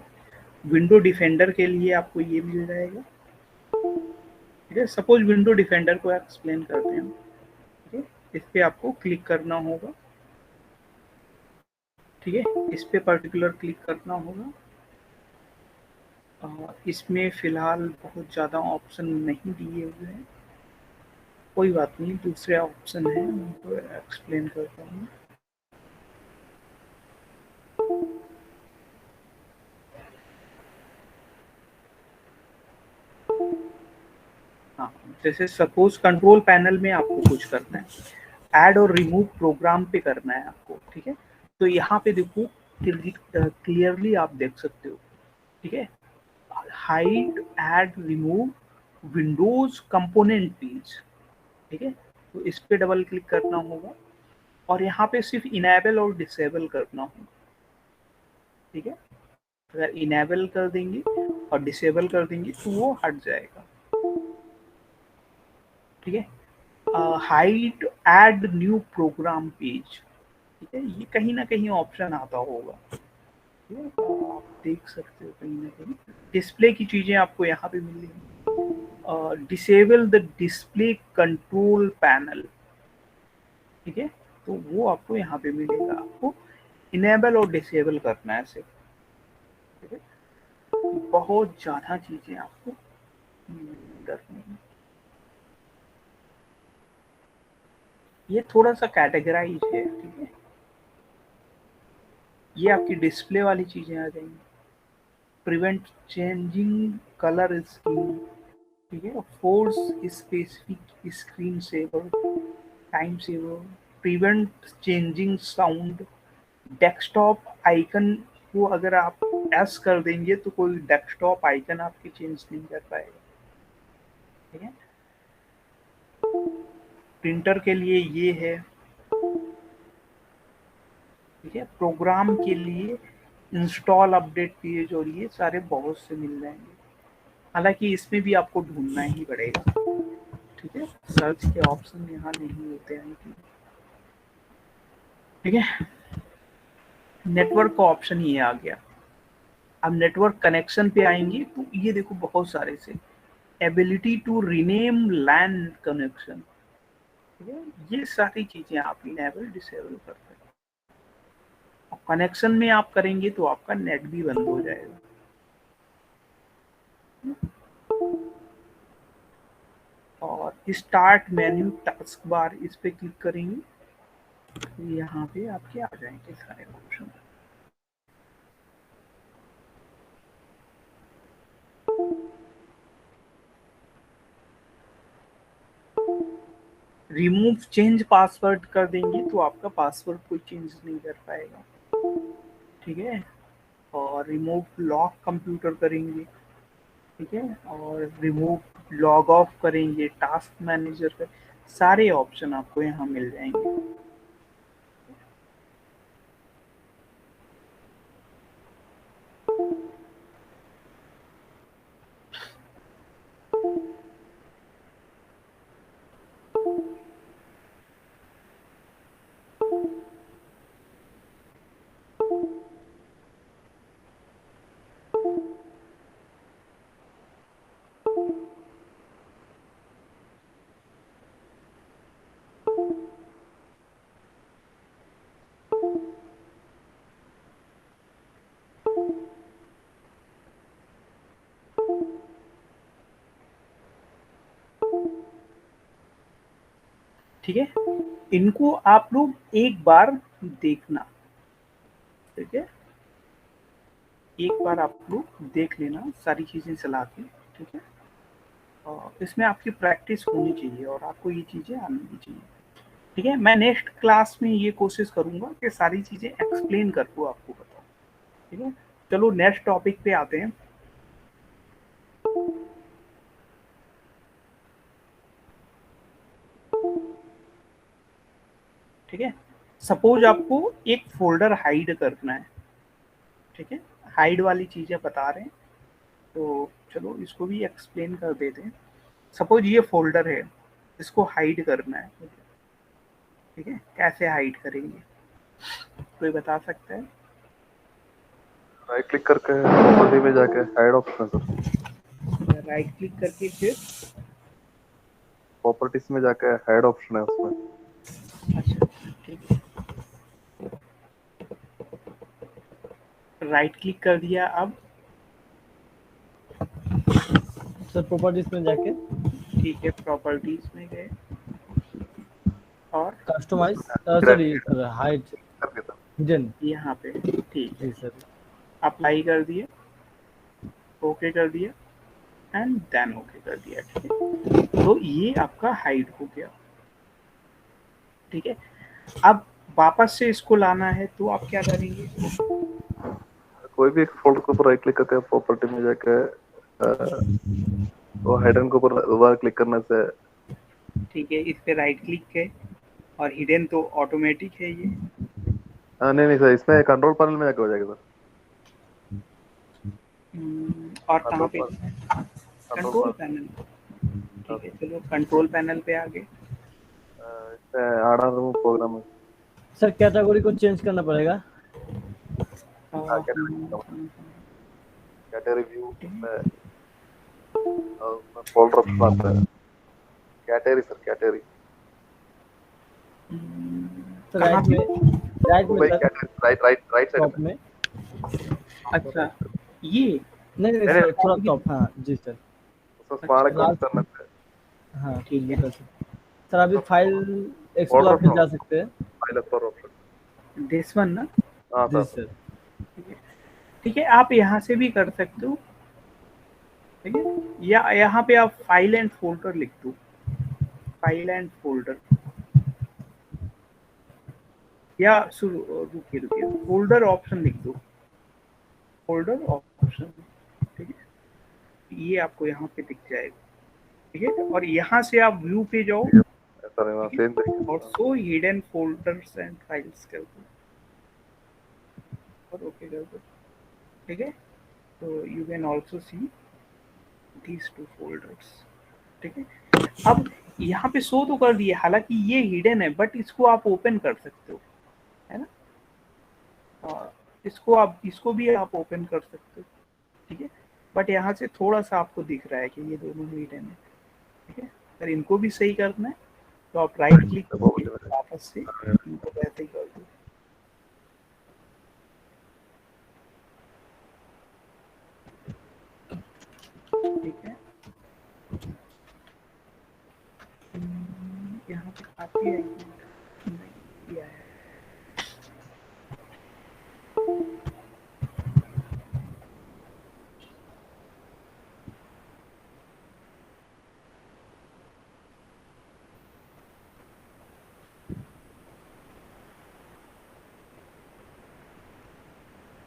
विंडो डिफेंडर के लिए आपको ये मिल जाएगा, ठीक है। सपोज विंडो डिफेंडर को एक्सप्लेन करते हैं, ठीक है। इस पे आपको क्लिक करना होगा, ठीक है। इस पे पर्टिकुलर क्लिक करना होगा। इसमें फिलहाल बहुत ज़्यादा ऑप्शन नहीं दिए हुए हैं, कोई बात नहीं, दूसरे ऑप्शन हैं, उनको एक्सप्लेन करता हूँ। जैसे सपोज कंट्रोल पैनल में आपको कुछ करना है, ऐड और रिमूव प्रोग्राम पे करना है आपको, ठीक है। तो यहाँ पे देखो क्लियरली आप देख सकते हो, ठीक है, hide add remove Windows component page, ठीक है। तो इस पे डबल क्लिक करना होगा और यहाँ पे सिर्फ इनेबल और डिसेबल करना होगा, ठीक है। अगर इनेबल कर देंगे और डिसेबल कर देंगे तो वो हट जाएगा, ठीक है। Hide add new program page, ठीक है, ये कहीं ना कहीं ऑप्शन आता होगा, ठीक है, तो आप देख सकते हो कहीं ना कहीं डिस्प्ले की चीजें आपको यहाँ पे मिलेंगी। Disable the display control panel, ठीक है, तो वो आपको यहाँ पे मिलेगा, आपको इनेबल और डिसेबल करना है सिर्फ, ठीक है। बहुत ज्यादा चीजें आपको करनी है। ये थोड़ा सा कैटेगराइज है, ठीक है। ये आपकी डिस्प्ले वाली चीजें आ जाएंगी। प्रिवेंट चेंजिंग कलर स्कीम, ठीक है, force specific screen saver, time saver, prevent changing sound, desktop icon को अगर आप एस कर देंगे तो कोई डेस्कटॉप आइकन आपकी चेंज नहीं कर पाएगा, ठीक है। प्रिंटर के लिए ये है, ठीक है। प्रोग्राम के लिए इंस्टॉल अपडेट पेज और ये सारे बहुत से मिल जाएंगे, हालांकि इसमें भी आपको ढूंढना ही पड़ेगा, ठीक है। सर्च के ऑप्शन यहाँ नहीं होते हैं, ठीक है। नेटवर्क का ऑप्शन ये आ गया। अब नेटवर्क कनेक्शन पे आएंगे तो ये देखो बहुत सारे से ability to rename LAN connection, ठीक है, ये सारी चीजें आप इनेबल डिसेबल कर सकते हैं। और कनेक्शन में आप करेंगे तो आपका नेट भी बंद हो जाएगा। और स्टार्ट मेन्यू टास्क बार, इस पे क्लिक करेंगे, यहाँ पे आपके आ जाएंगे सारे ऑप्शन। रिमूव चेंज पासवर्ड कर देंगे तो आपका पासवर्ड कोई चेंज नहीं कर पाएगा, ठीक है। और रिमूव लॉक कंप्यूटर करेंगे, ठीक है, और रिमूव लॉग ऑफ करेंगे, टास्क मैनेजर का, सारे ऑप्शन आपको यहाँ मिल जाएंगे। ठीक है, इनको आप लोग एक बार देखना, ठीक है, एक बार आप लोग देख लेना सारी चीजें चला के, ठीक है। और इसमें आपकी प्रैक्टिस होनी चाहिए और आपको ये चीजें आनी भी चाहिए, ठीक है। मैं नेक्स्ट क्लास में ये कोशिश करूंगा कि सारी चीजें एक्सप्लेन करके आपको बताऊं, ठीक है। चलो नेक्स्ट टॉपिक पे आते हैं। ठीक है, सपोज आपको एक फोल्डर हाइड करना है, ठीक है, हाइड वाली चीजें बता रहे हैं, तो चलो इसको भी एक्सप्लेन कर देते हैं। सपोज ये फोल्डर है, इसको हाइड करना है, ठीक है, कैसे हाइड करेंगे, कोई बता सकता है? राइट क्लिक करके प्रॉपर्टी में जाके hide option sir, right click करके फिर प्रॉपर्टीज में जाके हाइड ऑप्शन है उसमें। अच्छा ठीक है, राइट क्लिक कर दिया। अब सर प्रॉपर्टीज में जाके, ठीक है, प्रॉपर्टीज में गए और कस्टमाइज, सॉरी हाइड करके सर हिडन, यहाँ पे ठीक है, जी सर, अप्लाई कर दिए, ओके कर दिया, एंड देन ओके कर दिया, ठीक है। तो ये आपका हाइड हो गया, ठीक है। अब वापस से इसको लाना है तो आप क्या करेंगे? कोई भी एक फोल्डर के ऊपर राइट क्लिक करके प्रॉपर्टी में जाके वो हिडन के ऊपर दोबारा क्लिक करने से, ठीक है, इस पे राइट क्लिक है और हिडन तो ऑटोमेटिक है ये। नहीं सर, इसमें कंट्रोल पैनल में जाके हो जाएगा सर। और कहाँ कंट्रोल पे? Panel, control control panel panel, ठीक है। चलो कंट्रोल पैनल पे आ गए। इसमें आड़ा रूम प्रोग्राम सर कैटेगरी को चेंज करना पड़ेगा। कैटेगरी व्यू में फोल्डर ऑप्शन आता है, कैटेगरी सर, कैटेगरी सर कहाँ पे? राइट में भाई, sir, category right right right side top में। में। अच्छा, ये नहीं सर, थोड़ा टॉप, हाँ जी सर। उसको स्मॉल अच्छा, अकाउंट करना है। हाँ ठीक कुछ भी है। कर सकते। सर अभी फाइल फोल्डर एक्सप्लोर पे ऑप्शन, जा सकते हैं। File explorer option. This one ना? हाँ जी सर। सर। ठीक है, ठीक है, आप यहाँ से भी कर सकते हो, ठीक है। या यहाँ पे आप फाइल एंड फोल्डर लिख दो, फाइल एंड फोल्डर, या रुकिए रुकिए, फोल्डर ऑप्शन लिख दो, फोल्डर ऑप्शन, ठीक है। ये आपको यहाँ पे दिख जाएगा, ठीक है। और यहाँ से आप व्यू पे जाओ, सर यहाँ ठीक है, सेम तरीके और से। Show hidden folders and files कर दो और ओके कर दो, ठीक है। तो you can also see these two folders, ठीक है। अब यहाँ पे शो तो कर दिए, हालांकि ये हिडन है, बट इसको आप ओपन कर सकते हो, है ना। इसको भी आप ओपन कर सकते हो, ठीक है। बट यहाँ से थोड़ा सा आपको दिख रहा है कि ये दोनों हिडन है, ठीक है। अगर इनको भी सही करना है तो आप राइट क्लिक करके वापस से इनको वैसे ही कर दो, ठीक है। यहाँ पे काफी है, नहीं दिया है।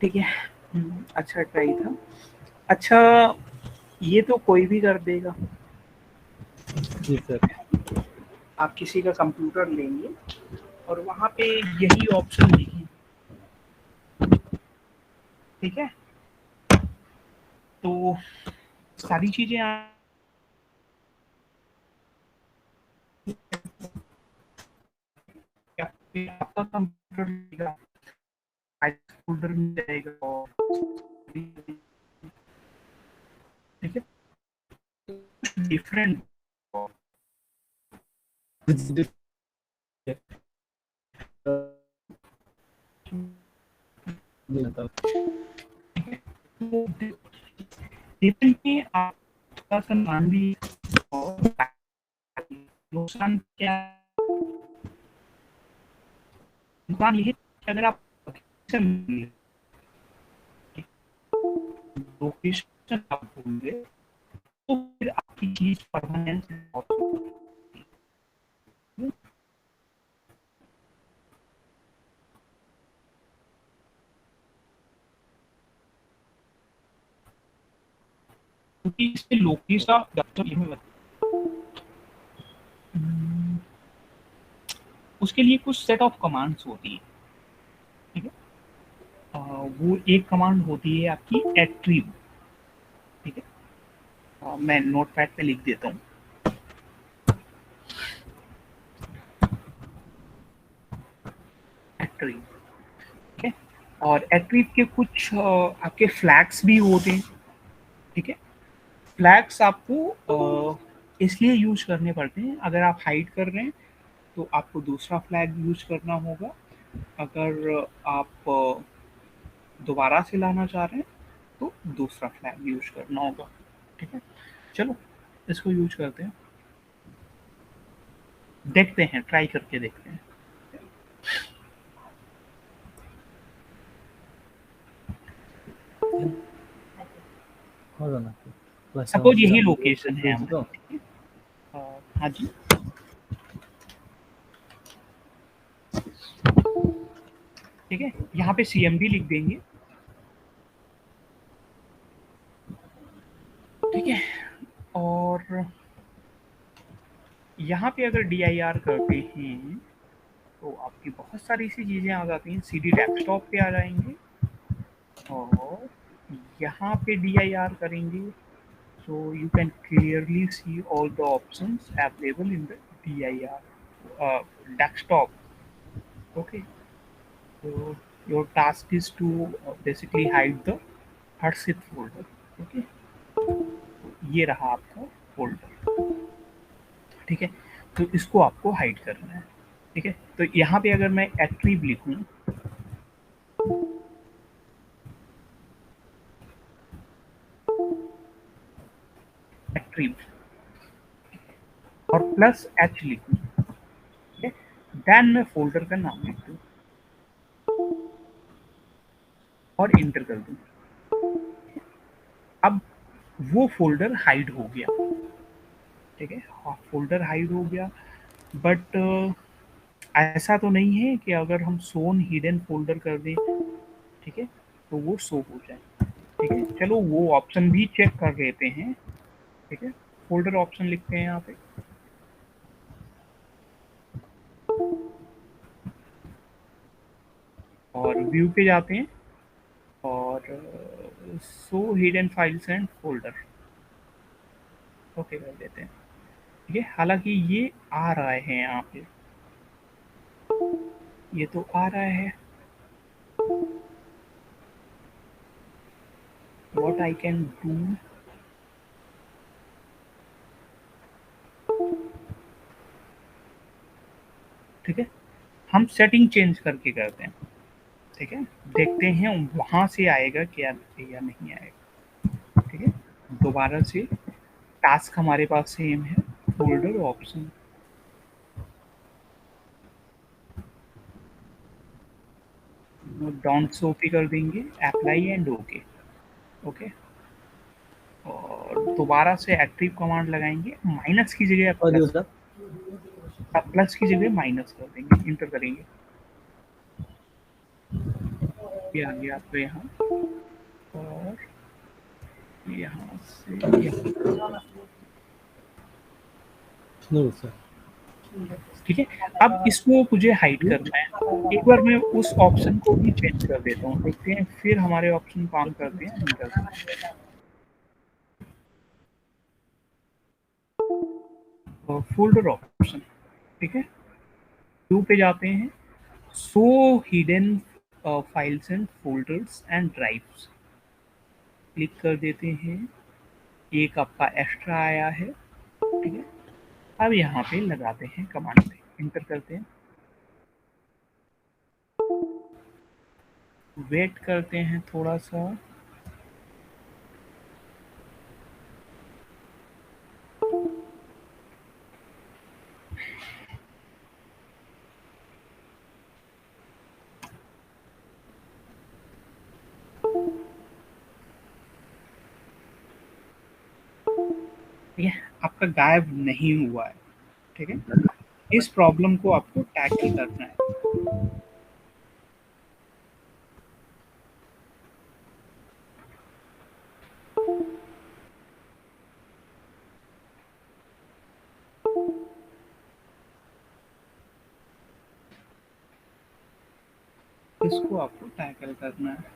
ठीक है, अच्छा ट्राई था। अच्छा, ये तो कोई भी कर देगा। जी सर। आप किसी का कंप्यूटर लेंगे और वहां पे यही ऑप्शन देखें, ठीक है। तो सारी चीजें आपका कंप्यूटर लेगा, फोल्डर में जाएगा और ठीक है, डिफरेंट डिफरेंट में आपका सम्मान भी और नुकसान क्या? नुकसान ये है कि अगर आप लोकेशन आप भूल गए तो फिर आपकी चीज परमानेंट क्योंकि इसमें लोकेशन उसके लिए कुछ सेट ऑफ कमांड्स होती है, ठीक है। वो एक कमांड होती है आपकी एट्रीब, ठीक है। मैं नोटपैड पे लिख देता हूँ, एट्रीब, ठीक है। और एट्रीब के कुछ आपके फ्लैग्स भी होते हैं, ठीक है। फ्लैग्स आपको इसलिए यूज करने पड़ते हैं, अगर आप हाइड कर रहे हैं तो आपको दूसरा फ्लैग यूज करना होगा, अगर आप दोबारा से लाना चाह रहे हैं तो दूसरा फ्लैग यूज करना होगा, ठीक है। चलो इसको यूज करते हैं, देखते हैं, ट्राई करके देखते हैं। हो जाना सपोज यही लोकेशन है हमारी। हाँ जी, ठीक है, यहाँ पे CMD लिख देंगे, ठीक है। और यहाँ पे अगर DIR करते हैं तो आपकी बहुत सारी सी चीज़ें आ जाती हैं। CD डेस्कटॉप पे आ जाएंगे और यहाँ पे DIR करेंगे, so you can clearly see all the options available in the DIR desktop. Okay, so your task is to basically hide the Harshit folder. Okay, ये रहा आपका फोल्डर, ठीक है। तो इसको आपको हाइड करना है, ठीक है। तो यहाँ पे अगर मैं एट्रीब लिखूं, एट्रीब और +H लिखूं, ठीक है, देन मैं फोल्डर का नाम लिख दूं और इंटर कर दूं। अब वो फोल्डर हाइड हो गया, ठीक है, फोल्डर हाइड हो गया। बट ऐसा तो नहीं है कि अगर हम सोन हिडन फोल्डर कर दें, ठीक है, तो वो शो हो जाए, ठीक है। चलो वो ऑप्शन भी चेक कर लेते हैं, ठीक है। फोल्डर ऑप्शन लिखते हैं यहाँ पे, और व्यू पे जाते हैं और show hidden files and folder okay कर देते हैं, ठीक है। हालांकि ये आ रहा है यहाँ पे, ये तो आ रहा है। What I can do, ठीक है, हम सेटिंग चेंज करके करते हैं, ठीक है। देखते हैं वहां से आएगा क्या या नहीं आएगा, ठीक है। दोबारा से टास्क हमारे पास सेम है, फोल्डर ऑप्शन, डाउन से ओपी कर देंगे, अप्लाई एंड ओके, ओके। और दोबारा से एक्टिव कमांड लगाएंगे, माइनस की जगह प्लस की जगह माइनस कर देंगे, इंटर करेंगे, ये आ गया आपको यहाँ, और यहाँ से यहाँ, ठीक है। अब इसको मुझे हाइड करना है, एक बार मैं उस ऑप्शन को भी चेंज कर देता हूँ, देखते हैं फिर हमारे ऑप्शन काम करते हैं नहीं करते हैं। फोल्डर ऑप्शन, ठीक है, व्यू पे जाते हैं, show hidden files and folders and drives click कर देते हैं, एक आपका एक्स्ट्रा आया है, ठीक है। अब यहाँ पे लगाते हैं कमांड पे, इंटर करते हैं, वेट करते हैं थोड़ा सा, ठीक है। आपका गायब नहीं हुआ है, ठीक है। इस प्रॉब्लम को आपको टैकल करना है, इसको आपको टैकल करना है।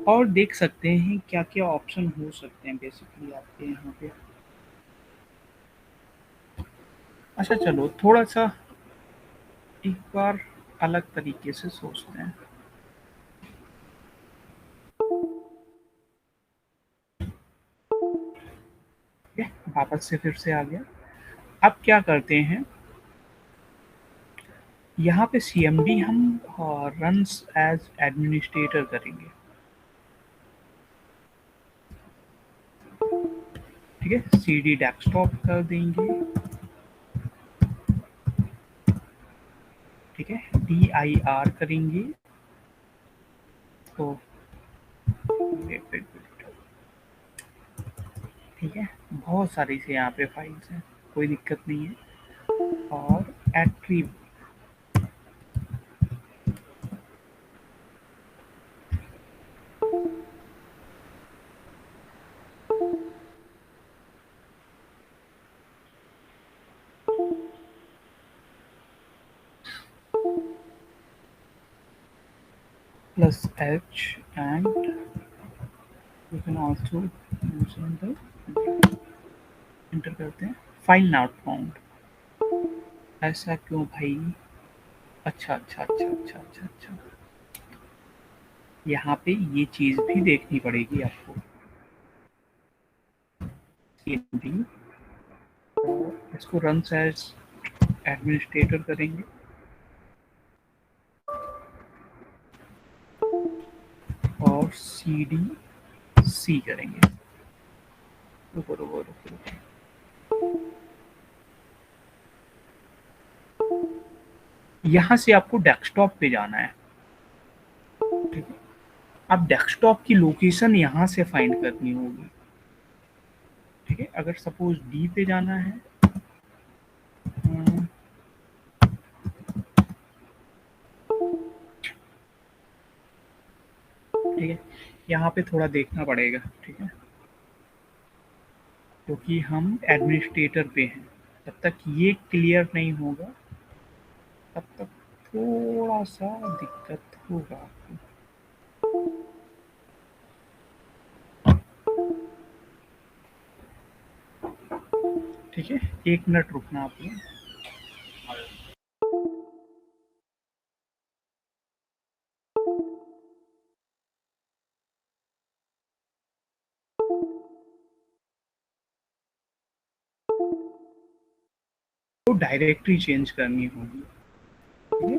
और देख सकते हैं क्या क्या ऑप्शन हो सकते हैं बेसिकली आपके यहाँ पे। अच्छा चलो थोड़ा सा एक बार अलग तरीके से सोचते हैं, वापस से फिर से आ गया। अब क्या करते हैं, यहाँ पे CMD हम रन्स एज एडमिनिस्ट्रेटर करेंगे, ठीक है, CD डेस्कटॉप कर देंगे, ठीक है, DIR करेंगे, तो ठीक है, बहुत सारी से यहाँ पे फाइल्स हैं, कोई दिक्कत नहीं है। और attribute plus H and you can also use in the enter करते हैं, फाइल नॉट फाउंड। ऐसा क्यों भाई? अच्छा अच्छा अच्छा अच्छा अच्छा अच्छा, यहाँ पे ये चीज भी देखनी पड़ेगी आपको। इसको रन एज एडमिनिस्ट्रेटर करेंगे और CD करेंगे। रुको रुको रुको रुको, यहाँ से आपको डेस्कटॉप पे जाना है, ठीक है। अब डेस्कटॉप की लोकेशन यहाँ से फाइंड करनी होगी, ठीक है। अगर सपोज D पे जाना है, ठीक है, यहाँ पे थोड़ा देखना पड़ेगा, ठीक है, क्योंकि हम एडमिनिस्ट्रेटर पे हैं। जब तक ये क्लियर नहीं होगा तब तक थोड़ा सा दिक्कत होगा आपको। ठीक है, 1 मिनट रुकना आप लोग। तो डायरेक्टरी चेंज करनी होगी, ठीक है।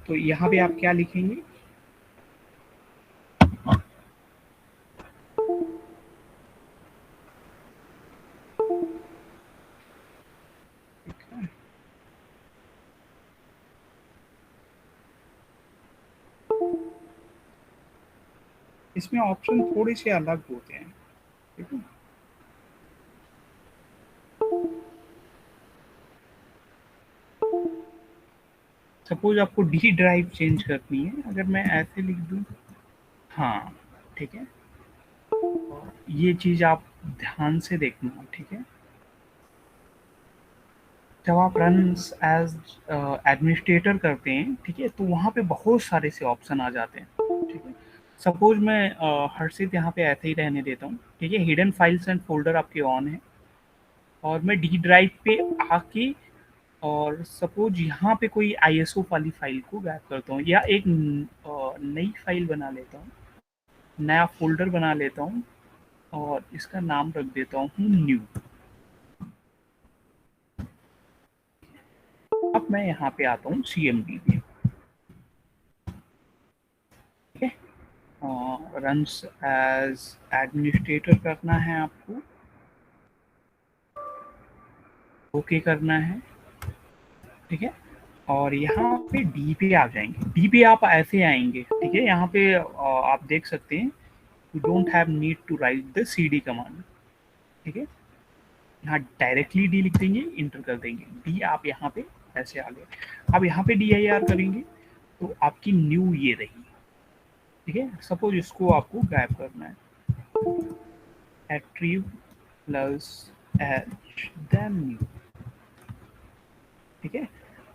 तो यहाँ पे आप क्या लिखेंगे? इसमें ऑप्शन थोड़े से अलग होते हैं, ठीक है। सपोज आपको डी ड्राइव चेंज करनी है, अगर मैं ऐसे लिख दूं, हाँ ठीक है, ये चीज आप ध्यान से देखना, ठीक है। जब आप रन एज एडमिनिस्ट्रेटर करते हैं, ठीक है, तो वहाँ पे बहुत सारे से ऑप्शन आ जाते हैं, ठीक है। सपोज मैं हर्षित यहाँ पे ऐसे ही रहने देता हूँ, ठीक है। हिडन फाइल्स एंड फोल्डर आपके ऑन है, और मैं डी ड्राइव पे आके और सपोज यहाँ पे कोई ISO वाली फाइल को गायब करता हूँ, या एक नई फाइल बना लेता हूँ, नया फोल्डर बना लेता हूँ, और इसका नाम रख देता हूँ न्यू। अब मैं यहाँ पे आता हूँ CMD पे, ठीक है। रन्स एज एडमिनिस्ट्रेटर करना है आपको, ओके करना है, ठीक है। और यहाँ पे डी पे आ जाएंगे, डी पे आप ऐसे आएंगे, ठीक है। यहाँ पे आप देख सकते हैं, you don't have need to write the CD command, ठीक है। यहाँ डायरेक्टली डी लिख देंगे, इंटर कर देंगे डी, आप यहाँ पे ऐसे आ गए। अब यहाँ पे DIR करेंगे तो आपकी न्यू ये रही, ठीक है। सपोज इसको आपको गायब करना है, एट्रीव प्लस एच देन न्यू, ठीक है।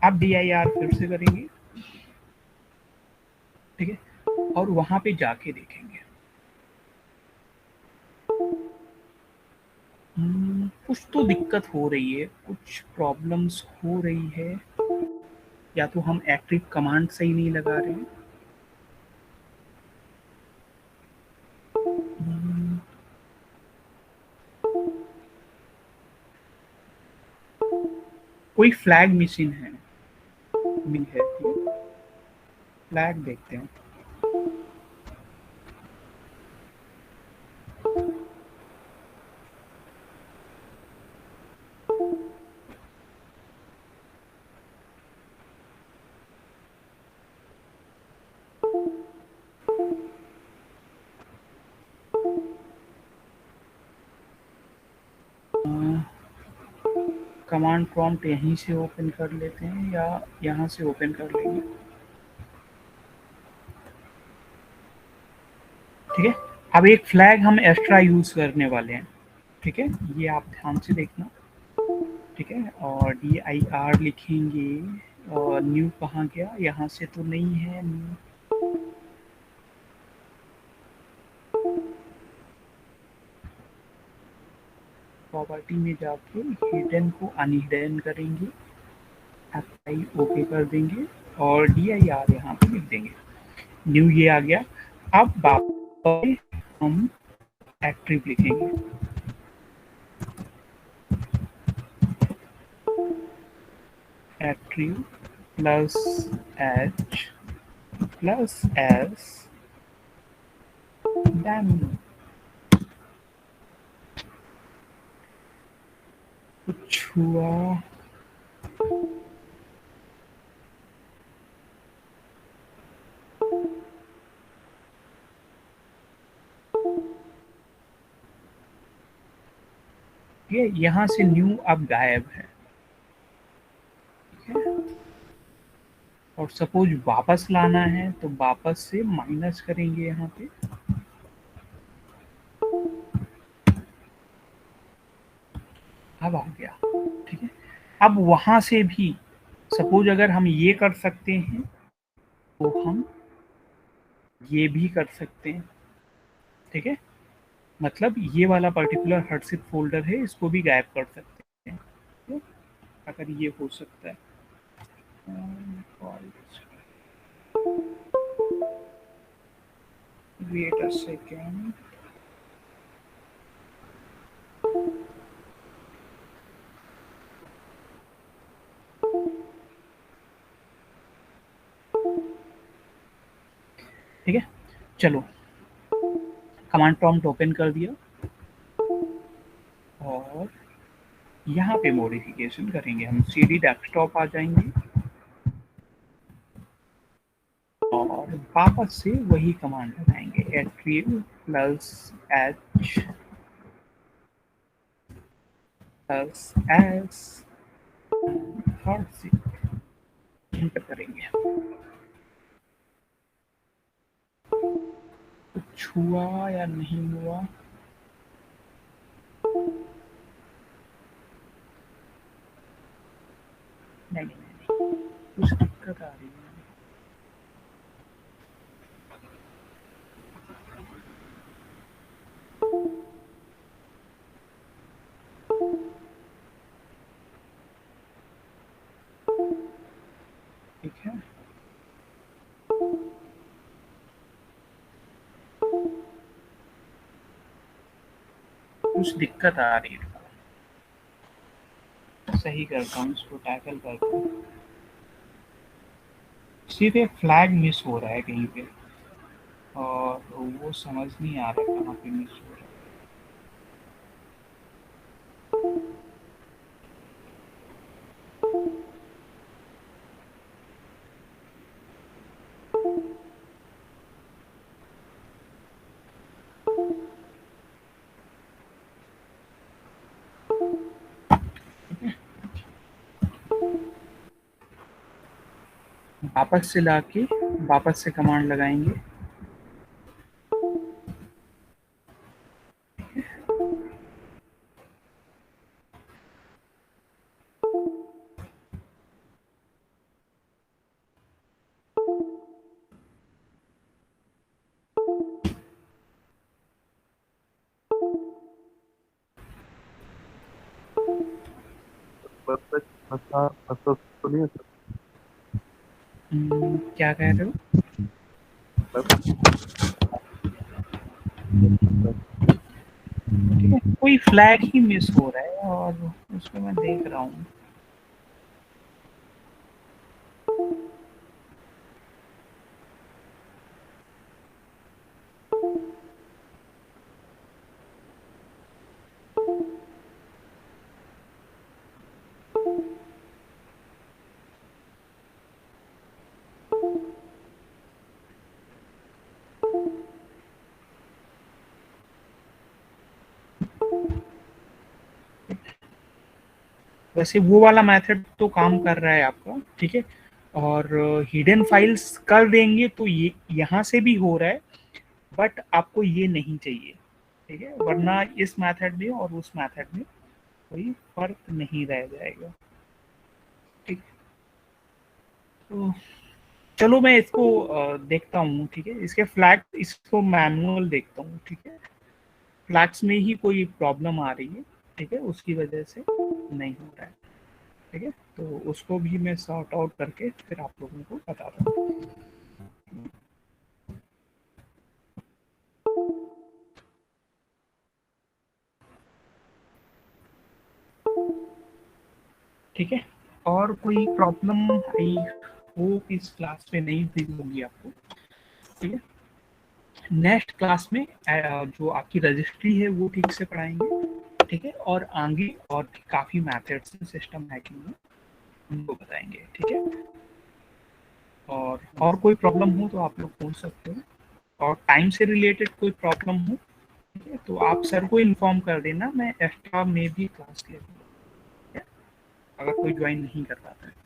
अब DIR फिर से करेंगे, ठीक है, और वहां पे जाके देखेंगे कुछ तो दिक्कत हो रही है, कुछ प्रॉब्लम्स हो रही है, या तो हम एक्टिव कमांड सही नहीं लगा रहे हैं। कोई फ्लैग मिसिंग है, ठीक है। फ्लैग देखते हैं। कमांड प्रॉम्प्ट यहीं से ओपन कर लेते हैं या यहाँ से ओपन कर लेंगे। ठीक है, अब एक फ्लैग हम एक्स्ट्रा यूज करने वाले हैं। ठीक है, ये आप ध्यान से देखना। ठीक है, और dir लिखेंगे और न्यू कहाँ गया, यहाँ से तो नहीं है न्यू। प्रॉपर्टी में जाके हिडन को अनहिडन करेंगे, अप्लाई ओके कर देंगे और dir यहाँ पे लिख देंगे। न्यू ये आ गया। अब वापस हम एक्ट्रीब लिखेंगे। एक्ट्रीब प्लस एच प्लस एस डैम कुछ हुआ। ये यहाँ से न्यू अब गायब है। ठीक है, और सपोज वापस लाना है तो वापस से माइनस करेंगे यहाँ पे। अब आ गया। ठीक है, अब वहां से भी सपोज अगर हम ये कर सकते हैं तो हम ये भी कर सकते हैं। ठीक है, मतलब ये वाला पर्टिकुलर हर्षित फोल्डर है, इसको भी गायब कर सकते हैं। तो अगर ये हो सकता है। Wait a second. ठीक है, चलो कमांड प्रॉम्प्ट ओपन कर दिया और यहाँ पे मॉडिफिकेशन करेंगे। हम CD डेस्कटॉप आ जाएंगे और वापस से वही कमांड लगाएंगे, attribute plus H plus S enter करेंगे। कुछ हुआ या नहीं हुआ? नहीं, कुछ दिक्कत आ रही है। ठीक है, कुछ दिक्कत आ रही है। सही करता हूँ, इसको टैकल करता हूँ। सीधे फ्लैग मिस हो रहा है कहीं पे और वो समझ नहीं आ रहा कहाँ पे मिस हो रहा है। वापस से लाके वापस से कमांड लगाएंगे। तो नहीं है सर? क्या कह रहे हो? ठीक है, कोई फ्लैग ही मिस हो रहा है और उसको मैं देख रहा हूँ। वैसे वो वाला मेथड तो काम कर रहा है आपका, ठीक है। और हिडन फाइल्स कर देंगे तो ये यहाँ से भी हो रहा है, बट आपको ये नहीं चाहिए, ठीक है, वरना इस मेथड में और उस मेथड में कोई फर्क नहीं रह जाएगा, ठीक। तो चलो मैं इसको देखता हूँ, ठीक है, इसके फ्लैग, इसको मैनुअल देखता हूँ, ठीक है। फ्लैग्स में ही कोई प्रॉब्लम आ रही है, ठीक है, उसकी वजह से नहीं हो रहा है, ठीक है। तो उसको भी मैं सॉर्ट आउट करके फिर आप लोगों को बताता हूँ। ठीक है, और कोई प्रॉब्लम आई होप इस क्लास में नहीं फील होगी आपको, ठीक है। नेक्स्ट क्लास में जो आपकी रजिस्ट्री है वो ठीक से पढ़ाएंगे, ठीक है, और आगे और काफ़ी मैथड्स हैं सिस्टम हैकिंग में, उनको बताएंगे, ठीक है। और कोई प्रॉब्लम हो तो आप लोग पूछ सकते हो, और टाइम से रिलेटेड कोई प्रॉब्लम हो, ठीक है, तो आप सर को इन्फॉर्म कर देना, मैं एक्स्ट्रा में भी क्लास ले लूँगा, ठीक है, अगर कोई ज्वाइन नहीं कर पाता है।